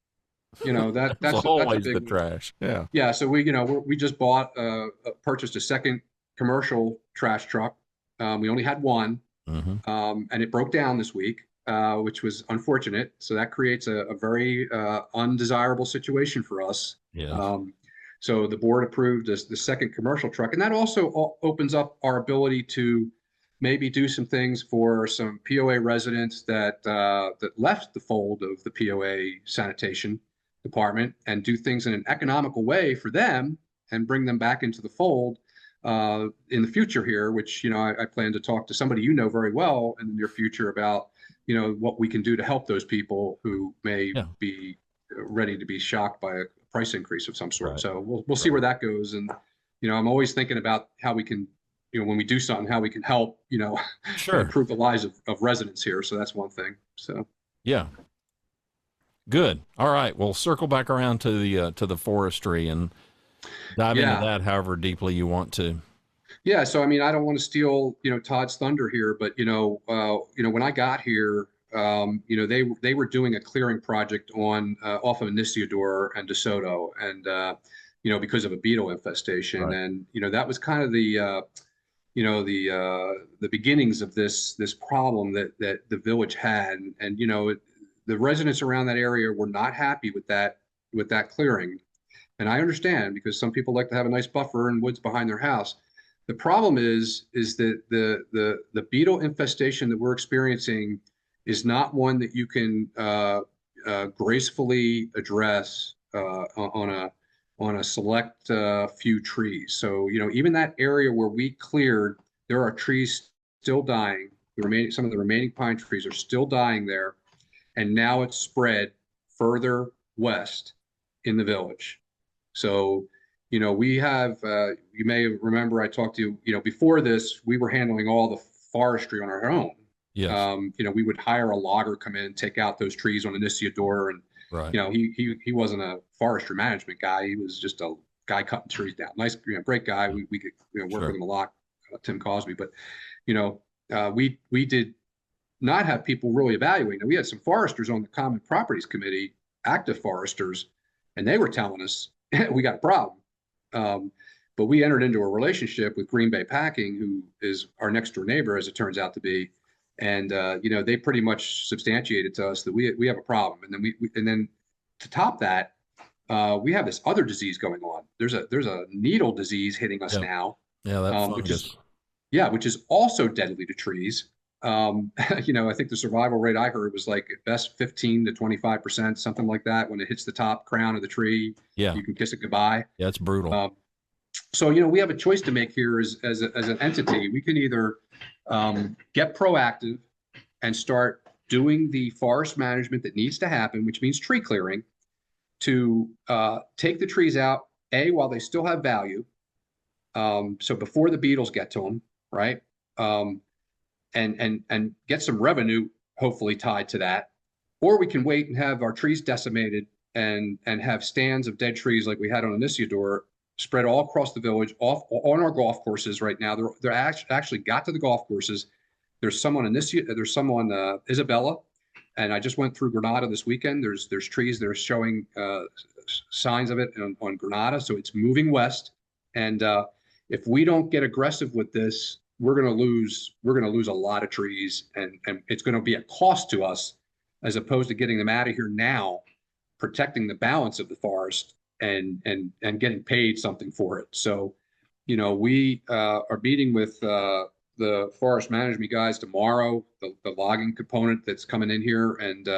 [SPEAKER 2] That's
[SPEAKER 1] always
[SPEAKER 2] a big
[SPEAKER 1] the trash. Yeah.
[SPEAKER 2] Yeah. So we just purchased a second commercial trash truck. We only had one, and it broke down this week, which was unfortunate. So that creates a very undesirable situation for us.
[SPEAKER 1] Yeah.
[SPEAKER 2] So the board approved the second commercial truck, and that also opens up our ability to maybe do some things for some POA residents that left the fold of the POA sanitation department, and do things in an economical way for them and bring them back into the fold in the future here, which, I plan to talk to somebody very well in the near future about, what we can do to help those people who may be ready to be shocked by a price increase of some sort. Right. So we'll see where that goes. And, I'm always thinking about how we can, when we do something, how we can help,
[SPEAKER 1] sure,
[SPEAKER 2] improve the lives of residents here. So that's one thing. So,
[SPEAKER 1] yeah. Good. All right. We'll circle back around to the forestry and dive into that however deeply you want to.
[SPEAKER 2] Yeah. So, I don't want to steal, Todd's thunder here, but, when I got here, they were doing a clearing project off of Inisiador and DeSoto, and, because of a beetle infestation. Right. And, that was kind of the beginnings of this problem that the village had. And, the residents around that area were not happy with that clearing. And I understand, because some people like to have a nice buffer and woods behind their house. The problem is that the beetle infestation that we're experiencing is not one that you can gracefully address on a select few trees. So, even that area where we cleared, there are trees still dying. some of the remaining pine trees are still dying there, and now it's spread further west in the village. So, we have, you may remember I talked to you, before this, we were handling all the forestry on our own.
[SPEAKER 1] Yes.
[SPEAKER 2] We would hire a logger come in, take out those trees on Anissiodora, and
[SPEAKER 1] Right.
[SPEAKER 2] he wasn't a forestry management guy. He was just a guy cutting trees down. Nice, great guy. We could work
[SPEAKER 1] Sure.
[SPEAKER 2] with him a lot, Tim Cosby. But we did not have people really evaluating. We had some foresters on the Common Properties Committee, active foresters, and they were telling us we got a problem. But we entered into a relationship with Green Bay Packing, who is our next door neighbor, as it turns out to be. And they pretty much substantiated to us that we have a problem. And then to top that, we have this other disease going on. There's a needle disease hitting us now.
[SPEAKER 1] Yeah, that fungus.
[SPEAKER 2] which is also deadly to trees. I think the survival rate I heard was like at best 15 to 25%, something like that. When it hits the top crown of the tree,
[SPEAKER 1] Yeah.
[SPEAKER 2] you can kiss it goodbye.
[SPEAKER 1] Yeah, it's brutal.
[SPEAKER 2] So, we have a choice to make here as an entity. We can either get proactive and start doing the forest management that needs to happen, which means tree clearing, to take the trees out, while they still have value. So before the beetles get to them, right? And get some revenue hopefully tied to that. Or we can wait and have our trees decimated and have stands of dead trees like we had on Anissiodora spread all across the village, off on our golf courses right now. They're actually got to the golf courses. There's some on Isabella, and I just went through Granada this weekend. There's trees that are showing signs of it on Granada, so it's moving west. And if we don't get aggressive with this, we're going to lose a lot of trees, and it's going to be a cost to us, as opposed to getting them out of here now, protecting the balance of the forest and getting paid something for it. So, we are meeting with the forest management guys tomorrow, the logging component that's coming in here, and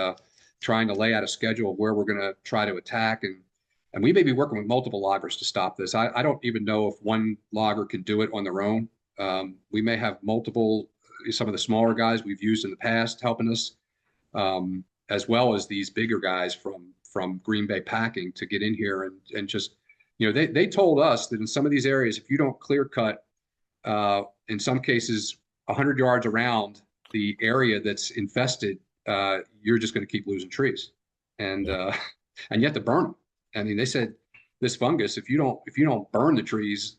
[SPEAKER 2] trying to lay out a schedule of where we're going to try to attack. And we may be working with multiple loggers to stop this. I don't even know if one logger can do it on their own. We may have some of the smaller guys we've used in the past helping us, as well as these bigger guys from Green Bay Packing to get in here and just, they told us that in some of these areas, if you don't clear cut, in some cases, 100 yards around the area that's infested, you're just going to keep losing trees, and you have to burn them. I mean, they said this fungus, if you don't burn the trees,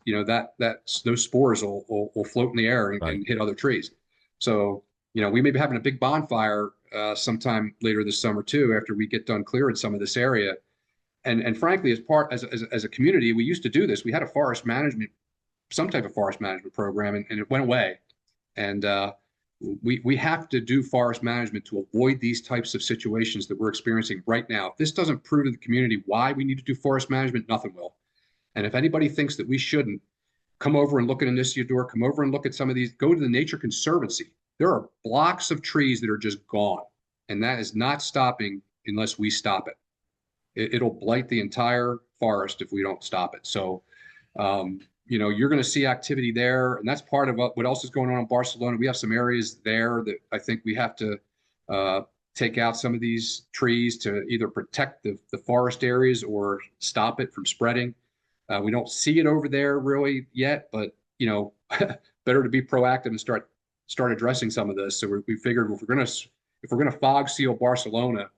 [SPEAKER 2] those spores will float in the air and hit other trees. So, we may be having a big bonfire sometime later this summer too, after we get done clearing some of this area. And frankly, as a community, we used to do this. We had some type of forest management program, and it went away. And we have to do forest management to avoid these types of situations that we're experiencing right now. If this doesn't prove to the community why we need to do forest management, nothing will. And if anybody thinks that we shouldn't, come over and look at Anissiodora, come over and look at some of these, go to the Nature Conservancy. There are blocks of trees that are just gone, and that is not stopping unless we stop it. It'll blight the entire forest if we don't stop it. So, you're going to see activity there, and that's part of what else is going on in Barcelona. We have some areas there that I think we have to take out some of these trees to either protect the forest areas or stop it from spreading. We don't see it over there really yet, but better to be proactive and start addressing some of this. So we figured if we're gonna fog seal Barcelona,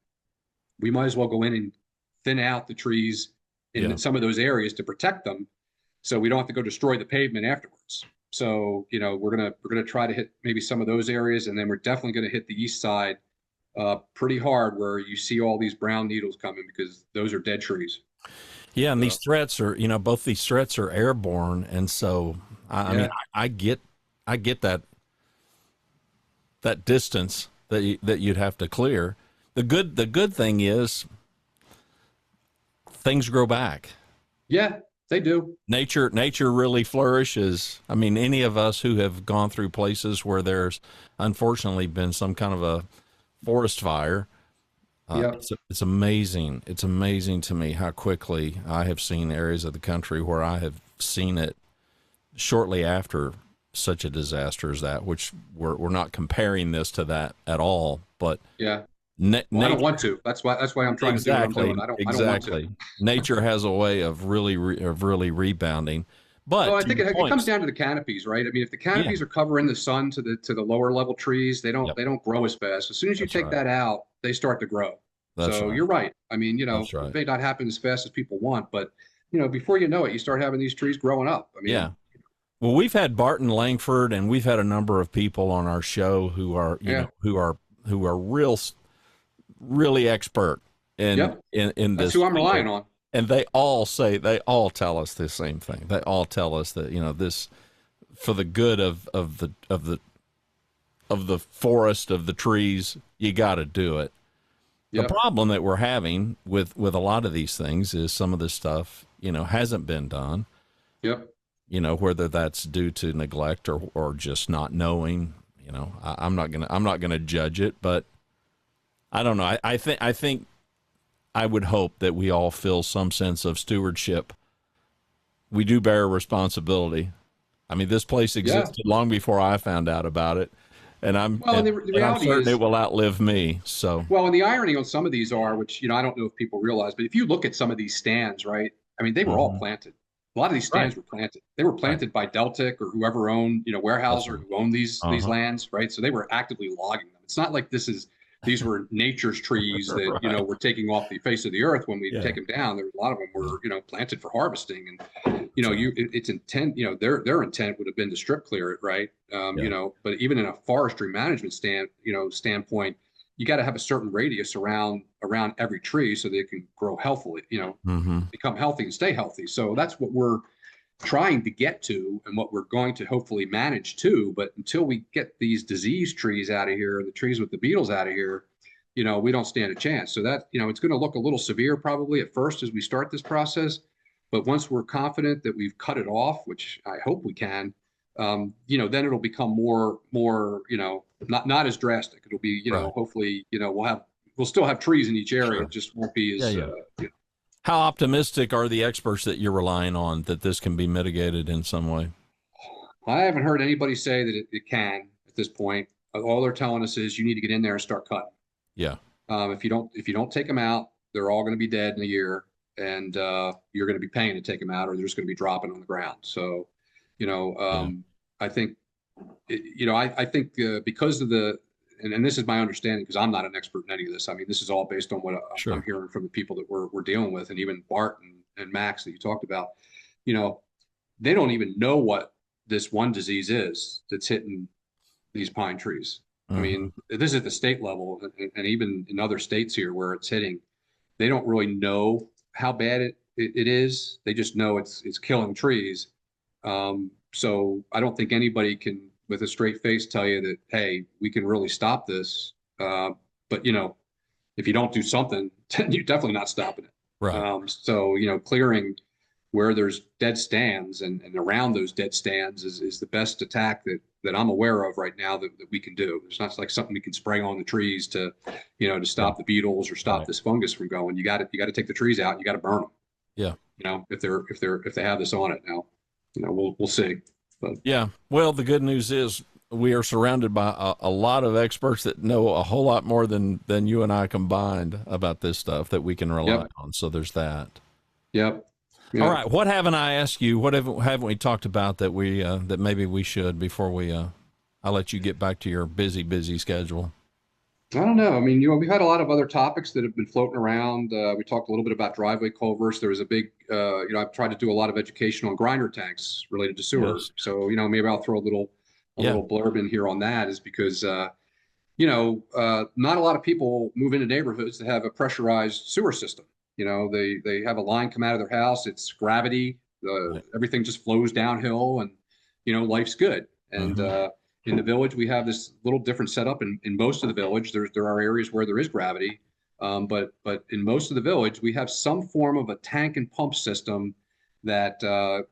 [SPEAKER 2] we might as well go in and thin out the trees in some of those areas to protect them, so we don't have to go destroy the pavement afterwards. So we're gonna try to hit maybe some of those areas, and then we're definitely gonna hit the east side pretty hard, where you see all these brown needles coming, because those are dead trees.
[SPEAKER 1] Yeah, and these threats are, both these threats are airborne, and so I mean, I get that distance that you'd have to clear. The good thing is things grow back.
[SPEAKER 2] Yeah, they do. Nature
[SPEAKER 1] really flourishes. I mean, any of us who have gone through places where there's unfortunately been some kind of a forest fire, it's amazing. It's amazing to me how quickly I have seen areas of the country where I have seen it shortly after such a disaster as that, which we're not comparing this to that at all, but
[SPEAKER 2] Yeah. Well, I don't want to. That's why I'm trying to do what I'm doing. I don't want to.
[SPEAKER 1] exactly. Nature has a way of really rebounding.
[SPEAKER 2] Well,
[SPEAKER 1] But
[SPEAKER 2] I
[SPEAKER 1] to
[SPEAKER 2] think
[SPEAKER 1] your
[SPEAKER 2] it comes
[SPEAKER 1] points,
[SPEAKER 2] down to the canopies, right? I mean, if the
[SPEAKER 1] yeah,
[SPEAKER 2] canopies are covering the sun to the lower level trees,
[SPEAKER 1] yep,
[SPEAKER 2] they don't grow as fast. As soon as you
[SPEAKER 1] that's
[SPEAKER 2] take
[SPEAKER 1] right.
[SPEAKER 2] that out, they start to grow.
[SPEAKER 1] That's
[SPEAKER 2] So
[SPEAKER 1] right.
[SPEAKER 2] you're right. I mean,
[SPEAKER 1] That's
[SPEAKER 2] it
[SPEAKER 1] right.
[SPEAKER 2] may not happen as fast as people want, but before you know it, you start having these trees growing up. I mean,
[SPEAKER 1] Yeah. Well, we've had Barton Langford, and we've had a number of people on our show who are,
[SPEAKER 2] yeah,
[SPEAKER 1] who are really expert
[SPEAKER 2] yep.
[SPEAKER 1] in
[SPEAKER 2] That's
[SPEAKER 1] this
[SPEAKER 2] who I'm relying
[SPEAKER 1] field,
[SPEAKER 2] on.
[SPEAKER 1] and they all tell us the same thing. They all tell us that this for the good of the forest, of the trees, you got to do it. The
[SPEAKER 2] Yep,
[SPEAKER 1] problem that we're having with a lot of these things is some of this stuff hasn't been done.
[SPEAKER 2] yep.
[SPEAKER 1] Whether that's due to neglect or just not knowing. I'm not gonna judge it, but I don't know. I think I would hope that we all feel some sense of stewardship. We do bear a responsibility. I mean, this place
[SPEAKER 2] Yeah.
[SPEAKER 1] existed long before I found out about it, and I'm
[SPEAKER 2] Well, and
[SPEAKER 1] and,
[SPEAKER 2] the
[SPEAKER 1] and I'm
[SPEAKER 2] reality
[SPEAKER 1] certain it
[SPEAKER 2] is,
[SPEAKER 1] will outlive me. So
[SPEAKER 2] well, and the irony on some of these are, which I don't know if people realize, but if you look at some of these stands, right? I mean, they were all
[SPEAKER 1] mhm.
[SPEAKER 2] planted. A lot of these
[SPEAKER 1] Right,
[SPEAKER 2] stands were planted. They were
[SPEAKER 1] right,
[SPEAKER 2] planted by Deltic or whoever owned,
[SPEAKER 1] that's
[SPEAKER 2] Weyerhaeuser
[SPEAKER 1] right.
[SPEAKER 2] who owned these
[SPEAKER 1] Uh-huh.
[SPEAKER 2] lands, right? So they were actively logging them. It's not like these were nature's trees that
[SPEAKER 1] Right.
[SPEAKER 2] were taking off the face of the earth when we take
[SPEAKER 1] Yeah.
[SPEAKER 2] them down. There a lot of them
[SPEAKER 1] Yeah.
[SPEAKER 2] were planted for harvesting, and
[SPEAKER 1] That's right.
[SPEAKER 2] it's intent. Their intent would have been to strip clear it, right?
[SPEAKER 1] Yeah.
[SPEAKER 2] But even in a forestry management standpoint, you got to have a certain radius around every tree so they can grow healthily,
[SPEAKER 1] Mm-hmm.
[SPEAKER 2] become healthy and stay healthy. So that's what we're trying to get to and what we're going to hopefully manage to. But until we get these disease trees out of here, the trees with the beetles out of here, we don't stand a chance. So that, it's going to look a little severe probably at first as we start this process. But once we're confident that we've cut it off, which I hope we can, then it'll become more, not as drastic. It'll be,
[SPEAKER 1] Right.
[SPEAKER 2] hopefully, we'll still have trees in each area. It
[SPEAKER 1] Sure.
[SPEAKER 2] just won't be
[SPEAKER 1] Yeah.
[SPEAKER 2] as,
[SPEAKER 1] Yeah. How optimistic are the experts that you're relying on that this can be mitigated in some way?
[SPEAKER 2] I haven't heard anybody say that it can at this point. All they're telling us is you need to get in there and start cutting.
[SPEAKER 1] Yeah.
[SPEAKER 2] If you don't take them out, they're all going to be dead in a year, and you're going to be paying to take them out, or they're just going to be dropping on the ground. So, you know,
[SPEAKER 1] Yeah.
[SPEAKER 2] um, I think, I think because of and this is my understanding because I'm not an expert in any of this. I mean, this is all based on what I'm
[SPEAKER 1] Sure.
[SPEAKER 2] hearing from the people that we're dealing with, and even Bart and Max that you talked about. You know, they don't even know what this one disease is that's hitting these pine trees. I
[SPEAKER 1] Mm-hmm.
[SPEAKER 2] mean, this is at the state level, and even in other states here where it's hitting, they don't really know how bad it is. They just know it's killing trees. So I don't think anybody can, with a straight face, tell you that hey, we can really stop this. But if you don't do something, then you're definitely not stopping it.
[SPEAKER 1] Right.
[SPEAKER 2] So clearing where there's dead stands and around those dead stands is the best attack that I'm aware of right now that we can do. It's not like something we can spray on the trees to
[SPEAKER 1] Yeah.
[SPEAKER 2] stop the beetles or stop
[SPEAKER 1] Right.
[SPEAKER 2] this fungus from going. You got to take the trees out. You got to burn them.
[SPEAKER 1] Yeah.
[SPEAKER 2] If they have this on it now, we'll see. But
[SPEAKER 1] Yeah. Well, the good news is we are surrounded by a lot of experts that know a whole lot more than you and I combined about this stuff that we can rely
[SPEAKER 2] yep,
[SPEAKER 1] on. So there's that.
[SPEAKER 2] yep,
[SPEAKER 1] All
[SPEAKER 2] yep.
[SPEAKER 1] right. What haven't I asked you? What haven't we talked about that that maybe we should before I let you get back to your busy schedule?
[SPEAKER 2] I don't know. I mean, we've had a lot of other topics that have been floating around. We talked a little bit about driveway culverts. There was a big, I've tried to do a lot of education on grinder tanks related to sewer.
[SPEAKER 1] Yes.
[SPEAKER 2] So, maybe I'll throw a
[SPEAKER 1] Yeah.
[SPEAKER 2] little blurb in here on that is because, not a lot of people move into neighborhoods that have a pressurized sewer system. They have a line come out of their house. It's gravity.
[SPEAKER 1] Right.
[SPEAKER 2] Everything just flows downhill, and life's good. And
[SPEAKER 1] Mm-hmm.
[SPEAKER 2] in the village, we have this little different setup. In most of the village, there are areas where there is gravity, but in most of the village, we have some form of a tank and pump system that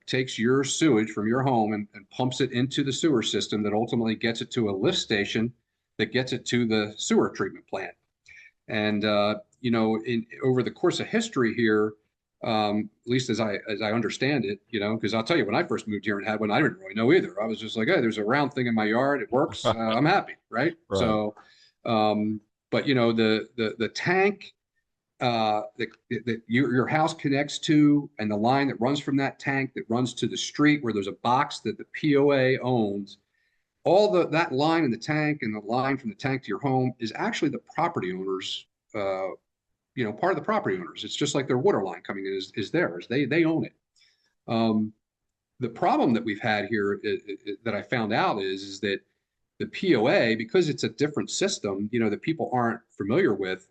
[SPEAKER 2] takes your sewage from your home and pumps it into the sewer system that ultimately gets it to a lift station that gets it to the sewer treatment plant. And over the course of history here, At least as I understand it, because I'll tell you, when I first moved here and had one, I didn't really know either. I was just like, hey, there's a round thing in my yard, it works, I'm happy, right?
[SPEAKER 1] Right.
[SPEAKER 2] So, but the tank that your house connects to, and the line that runs from that tank that runs to the street where there's a box that the POA owns, all that line in the tank and the line from the tank to your home is actually the property owners. Part of the property owners. It's just like their water line coming in is theirs. They own it. The problem that we've had here that I found out is that the POA, because it's a different system, that people aren't familiar with,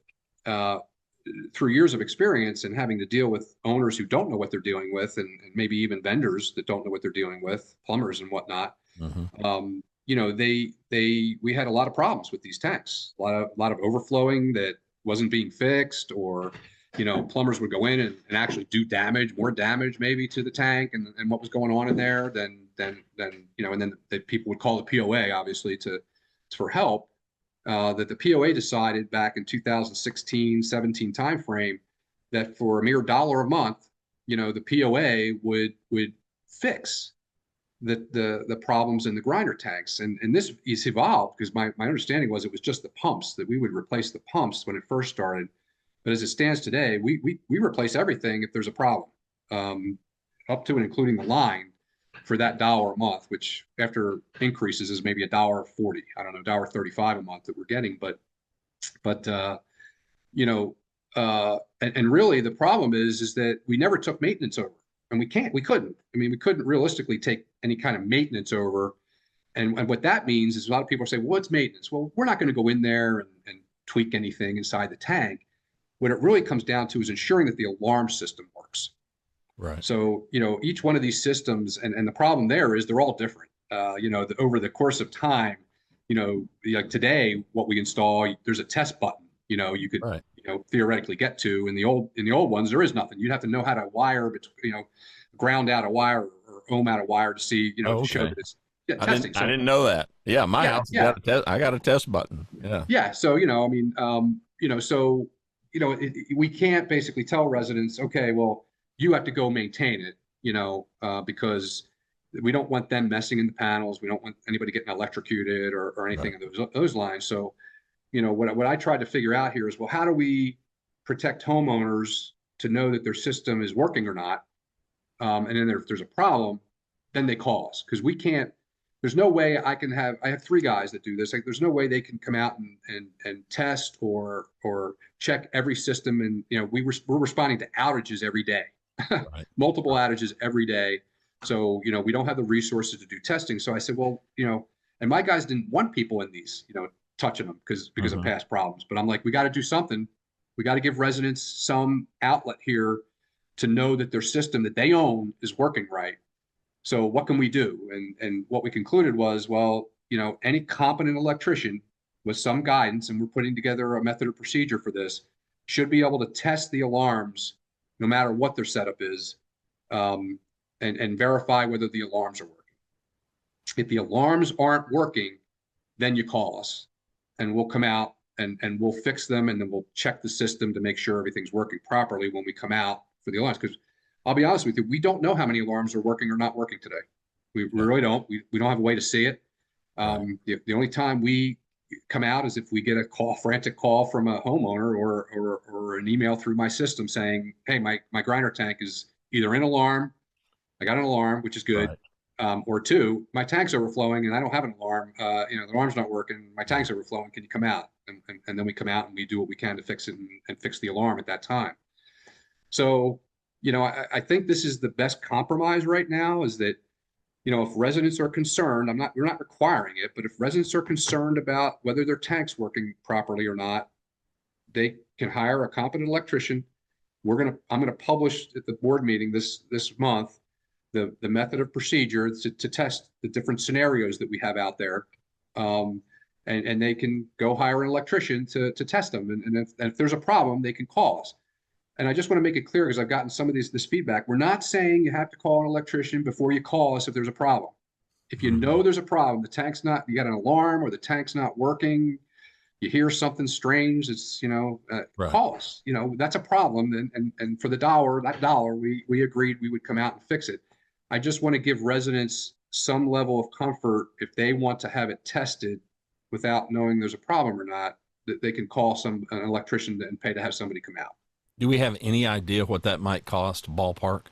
[SPEAKER 2] through years of experience and having to deal with owners who don't know what they're dealing with, and maybe even vendors that don't know what they're dealing with, plumbers and whatnot.
[SPEAKER 1] Mm-hmm.
[SPEAKER 2] We had a lot of problems with these tanks, a lot of overflowing that wasn't being fixed, or plumbers would go in and actually do more damage maybe to the tank and what was going on in there than and then the people would call the POA obviously for help. That the POA decided back in 2016-17 timeframe that for a mere $1 a month, the POA would fix the problems in the grinder tanks. And this is evolved because my understanding was it was just the pumps, that we would replace the pumps when it first started. But as it stands today, we replace everything if there's a problem, up to and including the line for that $1 a month, which after increases is maybe $1.40. I don't know, $1.35 a month that we're getting. But and really the problem is that we never took maintenance over. And we couldn't. I mean, we couldn't realistically take any kind of maintenance over. And what that means is a lot of people say, well, what's maintenance? Well, we're not going to go in there and tweak anything inside the tank. What it really comes down to is ensuring that the alarm system works.
[SPEAKER 1] Right.
[SPEAKER 2] So, each one of these systems, and the problem there is they're all different. Over the course of time, like today, what we install, there's a test button, you could,
[SPEAKER 1] right.
[SPEAKER 2] Theoretically get to. In the old ones, there is nothing. You'd have to know how to wire, ground out a wire or ohm out a wire to see,
[SPEAKER 1] okay.
[SPEAKER 2] to show that it's testing.
[SPEAKER 1] I didn't know that. Yeah, my house got a test. I got a test button. Yeah.
[SPEAKER 2] Yeah. So we can't basically tell residents, okay, well, you have to go maintain it, because we don't want them messing in the panels. We don't want anybody getting electrocuted or anything of those lines. So, what I tried to figure out here is, well, how do we protect homeowners to know that their system is working or not? And then if there's a problem, then they call us, because we can't. There's no way I have 3 guys that do this. Like, there's no way they can come out and test or check every system. And we're responding to outages every day,
[SPEAKER 1] right.
[SPEAKER 2] Multiple outages every day. So we don't have the resources to do testing. So I said, well, and my guys didn't want people in these, touching them because of past problems. But I'm like, we got to do something. We got to give residents some outlet here to know that their system that they own is working right. So what can we do? And what we concluded was, well, any competent electrician with some guidance, and we're putting together a method of procedure for this, should be able to test the alarms no matter what their setup is, and verify whether the alarms are working. If the alarms aren't working, then you call us and we'll come out and we'll fix them, and then we'll check the system to make sure everything's working properly when we come out for the alarms. Because I'll be honest with you, we don't know how many alarms are working or not working today. We really don't. We don't have a way to see it. The only time we come out is if we get a frantic call from a homeowner or an email through my system saying, hey, my grinder tank is either in alarm, I got an alarm, which is good, right. Or 2, my tank's overflowing and I don't have an alarm. The alarm's not working, my tank's overflowing, can you come out? And then we come out and we do what we can to fix it and fix the alarm at that time. So, I think this is the best compromise right now, is that, if residents are concerned, we're not requiring it, but if residents are concerned about whether their tank's working properly or not, they can hire a competent electrician. I'm gonna publish at the board meeting this month the method of procedure to test the different scenarios that we have out there, and they can go hire an electrician to test them. And if there's a problem, they can call us. And I just want to make it clear, because I've gotten some of this feedback. We're not saying you have to call an electrician before you call us if there's a problem. If you know there's a problem, you got an alarm or the tank's not working, you hear something strange, it's,
[SPEAKER 1] Right.
[SPEAKER 2] call us. That's a problem. And for that dollar, we agreed we would come out and fix it. I just want to give residents some level of comfort if they want to have it tested without knowing there's a problem or not, that they can call an electrician and pay to have somebody come out.
[SPEAKER 1] Do we have any idea what that might cost, ballpark?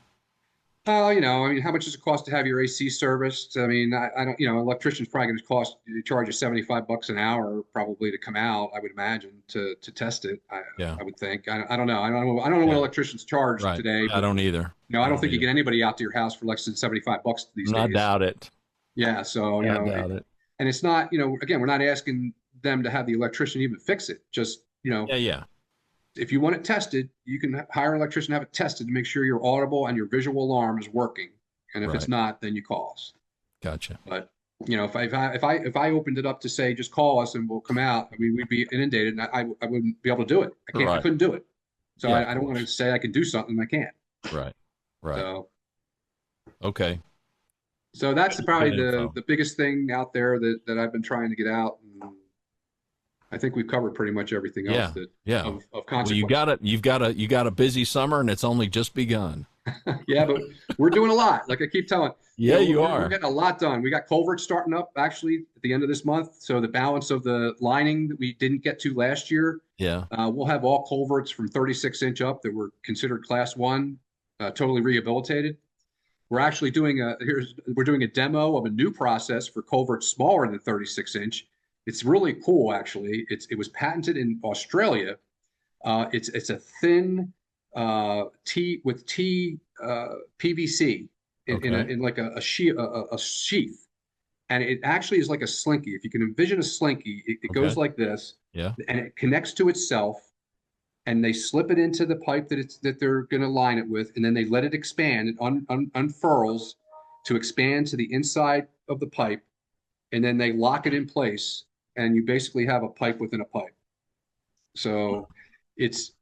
[SPEAKER 2] I mean, how much does it cost to have your AC serviced? I mean, I don't, electrician's probably going to charge you $75 an hour probably to come out, I would imagine, to test it.
[SPEAKER 1] Yeah.
[SPEAKER 2] I would think. I don't know. I don't know what
[SPEAKER 1] Yeah.
[SPEAKER 2] electricians charge
[SPEAKER 1] Right.
[SPEAKER 2] today,
[SPEAKER 1] I
[SPEAKER 2] but
[SPEAKER 1] don't either.
[SPEAKER 2] I
[SPEAKER 1] I
[SPEAKER 2] don't
[SPEAKER 1] don't
[SPEAKER 2] think you
[SPEAKER 1] either.
[SPEAKER 2] get anybody out to your house for less than $75 these
[SPEAKER 1] I
[SPEAKER 2] days.
[SPEAKER 1] doubt it.
[SPEAKER 2] Yeah. So,
[SPEAKER 1] I doubt it.
[SPEAKER 2] and it's not, again, we're not asking them to have the electrician even fix it. Just,
[SPEAKER 1] Yeah. Yeah.
[SPEAKER 2] if you want it tested, you can hire an electrician, have it tested to make sure your audible and your visual alarm is working. And if it's
[SPEAKER 1] Right.
[SPEAKER 2] not, then you call us.
[SPEAKER 1] Gotcha.
[SPEAKER 2] But if I opened it up to say just call us and we'll come out, I mean, we'd be inundated, and I wouldn't be able to do it. I
[SPEAKER 1] Right.
[SPEAKER 2] couldn't do it. So
[SPEAKER 1] Yeah,
[SPEAKER 2] I don't want to say I can do something I can't.
[SPEAKER 1] Right. Right.
[SPEAKER 2] So
[SPEAKER 1] Okay.
[SPEAKER 2] that's probably
[SPEAKER 1] Good info.
[SPEAKER 2] the biggest thing out there that I've been trying to get out. And I think we've covered pretty much everything else
[SPEAKER 1] Yeah.
[SPEAKER 2] of
[SPEAKER 1] Well,
[SPEAKER 2] consequence.
[SPEAKER 1] you got a busy summer and it's only just begun.
[SPEAKER 2] Yeah, but we're doing a lot. Like I keep telling.
[SPEAKER 1] Yeah, you
[SPEAKER 2] we're
[SPEAKER 1] are.
[SPEAKER 2] getting a lot done. We got culverts starting up actually at the end of this month. So the balance of the lining that we didn't get to last year,
[SPEAKER 1] Yeah.
[SPEAKER 2] we'll have all culverts from 36-inch up that were considered class one, totally rehabilitated. We're actually doing a demo of a new process for culverts smaller than 36-inch. It's really cool, actually. It was patented in Australia. It's a thin T with T PVC in like a sheath, and it actually is like a slinky. If you can envision a slinky, it
[SPEAKER 1] Okay.
[SPEAKER 2] goes like this,
[SPEAKER 1] Yeah.
[SPEAKER 2] and it connects to itself, and they slip it into the pipe that they're going to line it with, and then they let it expand. It unfurls to expand to the inside of the pipe, and then they lock it in place, and you basically have a pipe within a pipe. So it's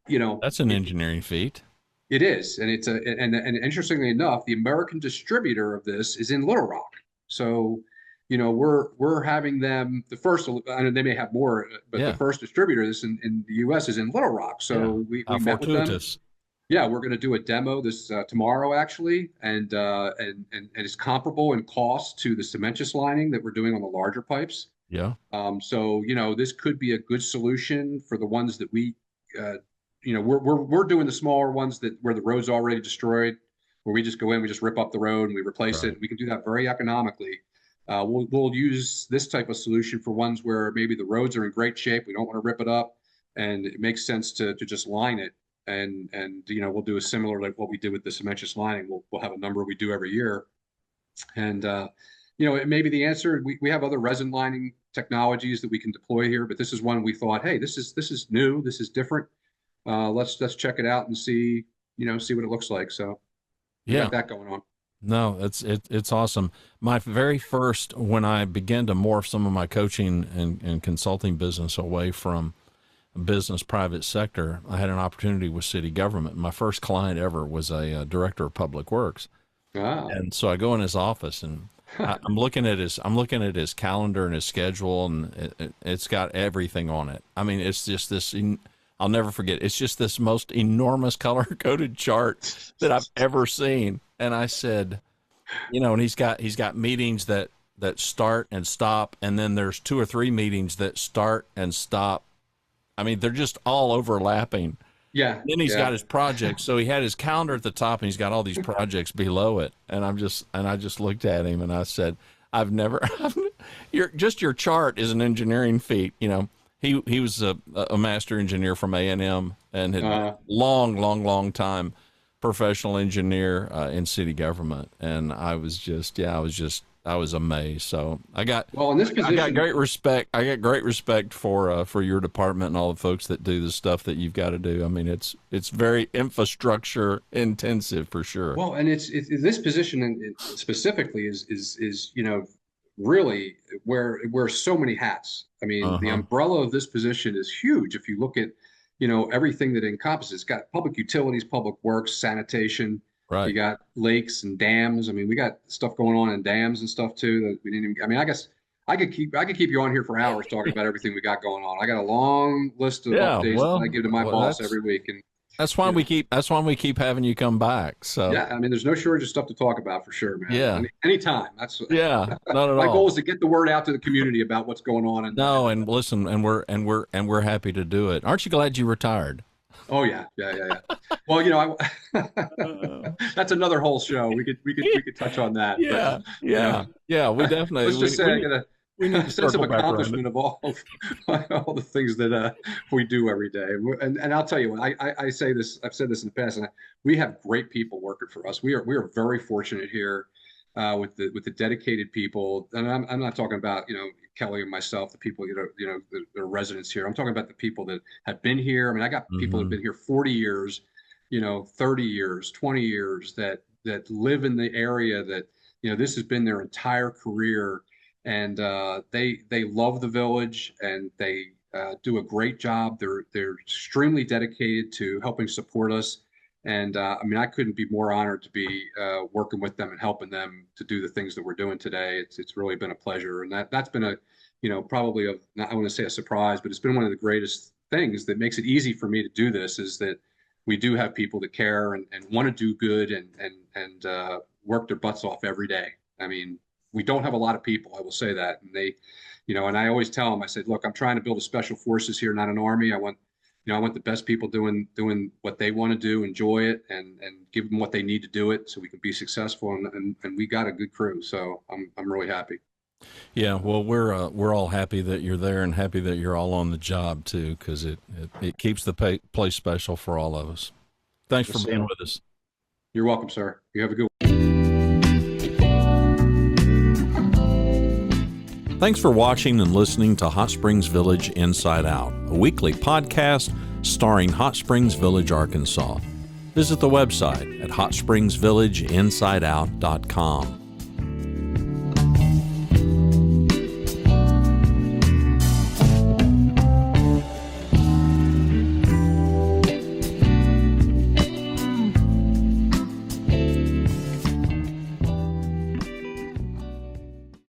[SPEAKER 1] That's an engineering feat.
[SPEAKER 2] it is, and and interestingly enough, the American distributor of this is in Little Rock. So, we're having them the first. I know they may have more, but
[SPEAKER 1] Yeah.
[SPEAKER 2] the first distributor this in the U.S. is in Little Rock. So
[SPEAKER 1] How
[SPEAKER 2] we met with them.
[SPEAKER 1] fortuitous.
[SPEAKER 2] Yeah, we're going to do a demo this tomorrow actually, and it's comparable in cost to the cementous lining that we're doing on the larger pipes.
[SPEAKER 1] Yeah.
[SPEAKER 2] So this could be a good solution for the ones that we're doing the smaller ones where the road's already destroyed, where we just go in, we just rip up the road and we replace
[SPEAKER 1] Right.
[SPEAKER 2] it. We can do that very economically. We'll use this type of solution for ones where maybe the roads are in great shape. We don't want to rip it up, and it makes sense to just line it. And we'll do a similar like what we did with the cementous lining. We'll have a number we do every year, and it may be the answer. We have other resin lining technologies that we can deploy here, but this is one we thought, hey, this is new, this is different. Let's check it out and see what it looks like. So we
[SPEAKER 1] Yeah.
[SPEAKER 2] got that going on.
[SPEAKER 1] No, it's awesome. My very first, when I began to morph some of my coaching and consulting business away from business private sector, I had an opportunity with city government. My first client ever was a director of public works,
[SPEAKER 2] Ah,
[SPEAKER 1] and so I go in his office and I'm looking at his calendar and his schedule, and it's got everything on it. I mean, it's just this. I'll never forget. It's just this most enormous color coded chart that I've ever seen. And I said, and he's got meetings that start and stop, and then there's 2 or 3 meetings that start and stop. I mean, they're just all overlapping.
[SPEAKER 2] yeah.
[SPEAKER 1] Then he's
[SPEAKER 2] Yeah.
[SPEAKER 1] got his projects. So he had his calendar at the top and he's got all these projects below it. And I just looked at him and I said, your chart is an engineering feat. He was a master engineer from A&M and had long time professional engineer in city government. And I was amazed. So I got
[SPEAKER 2] Well, in this position,
[SPEAKER 1] I got great respect. I got great respect for your department and all the folks that do the stuff that you've got to do. I mean, it's very infrastructure intensive for sure.
[SPEAKER 2] well, and it's this position specifically is really where so many hats. I mean, the umbrella of this position is huge. If you look at everything that it encompasses, it's got public utilities, public works, sanitation.
[SPEAKER 1] Right.
[SPEAKER 2] You got lakes and dams. I mean, we got stuff going on in dams and stuff too that we didn't even. I mean, I guess I could keep you on here for hours talking about everything we got going on. I got a long list of
[SPEAKER 1] Yeah,
[SPEAKER 2] updates that I give to my boss
[SPEAKER 1] that's
[SPEAKER 2] every week, and
[SPEAKER 1] that's why
[SPEAKER 2] you know,
[SPEAKER 1] we keep having you come back. So
[SPEAKER 2] yeah, I mean, there's no shortage of stuff to talk about for sure, man.
[SPEAKER 1] yeah,
[SPEAKER 2] Anytime. That's
[SPEAKER 1] yeah, not at
[SPEAKER 2] my goal
[SPEAKER 1] all.
[SPEAKER 2] is to get the word out to the community about what's going on.
[SPEAKER 1] No, and listen, and we're happy to do it. Aren't you glad you retired?
[SPEAKER 2] Oh yeah, yeah. Well, that's another whole show. We could touch on that, but
[SPEAKER 1] Yeah,
[SPEAKER 2] you know,
[SPEAKER 1] yeah, yeah. We definitely
[SPEAKER 2] let's just say I got
[SPEAKER 1] we need
[SPEAKER 2] a
[SPEAKER 1] to
[SPEAKER 2] sense of
[SPEAKER 1] circle back around it.
[SPEAKER 2] accomplishment of all the things that we do every day. And I'll tell you what, I say this, I've said this in the past, and we have great people working for us. We are very fortunate here with the dedicated people, and I'm not talking about Kelly and myself, the people the residents here. I'm talking about the people that have been here. I mean, I got people that have
[SPEAKER 1] Hmm.
[SPEAKER 2] been here 40 years, 30 years, 20 years that live in the area that this has been their entire career, and they love the village, and they do a great job. They're extremely dedicated to helping support us. And I mean, I couldn't be more honored to be working with them and helping them to do the things that we're doing today. It's really been a pleasure, and that's been probably not, I want to say a surprise, but it's been one of the greatest things that makes it easy for me to do this, is that we do have people that care and want to do good and work their butts off every day. I mean, we don't have a lot of people, I will say that, and and I always tell them, I said, look, I'm trying to build a special forces here, not an army. I want the best people doing what they want to do, enjoy it, and give them what they need to do it so we can be successful. And we got a good crew, so I'm really happy.
[SPEAKER 1] Yeah, well, we're all happy that you're there and happy that you're all on the job too, because it keeps the place special for all of us. Thanks
[SPEAKER 2] Yes,
[SPEAKER 1] for being
[SPEAKER 2] sir.
[SPEAKER 1] with us.
[SPEAKER 2] You're welcome, sir. You have a good one.
[SPEAKER 1] Thanks for watching and listening to Hot Springs Village Inside Out, a weekly podcast starring Hot Springs Village, Arkansas. Visit the website at hotspringsvillageinsideout.com.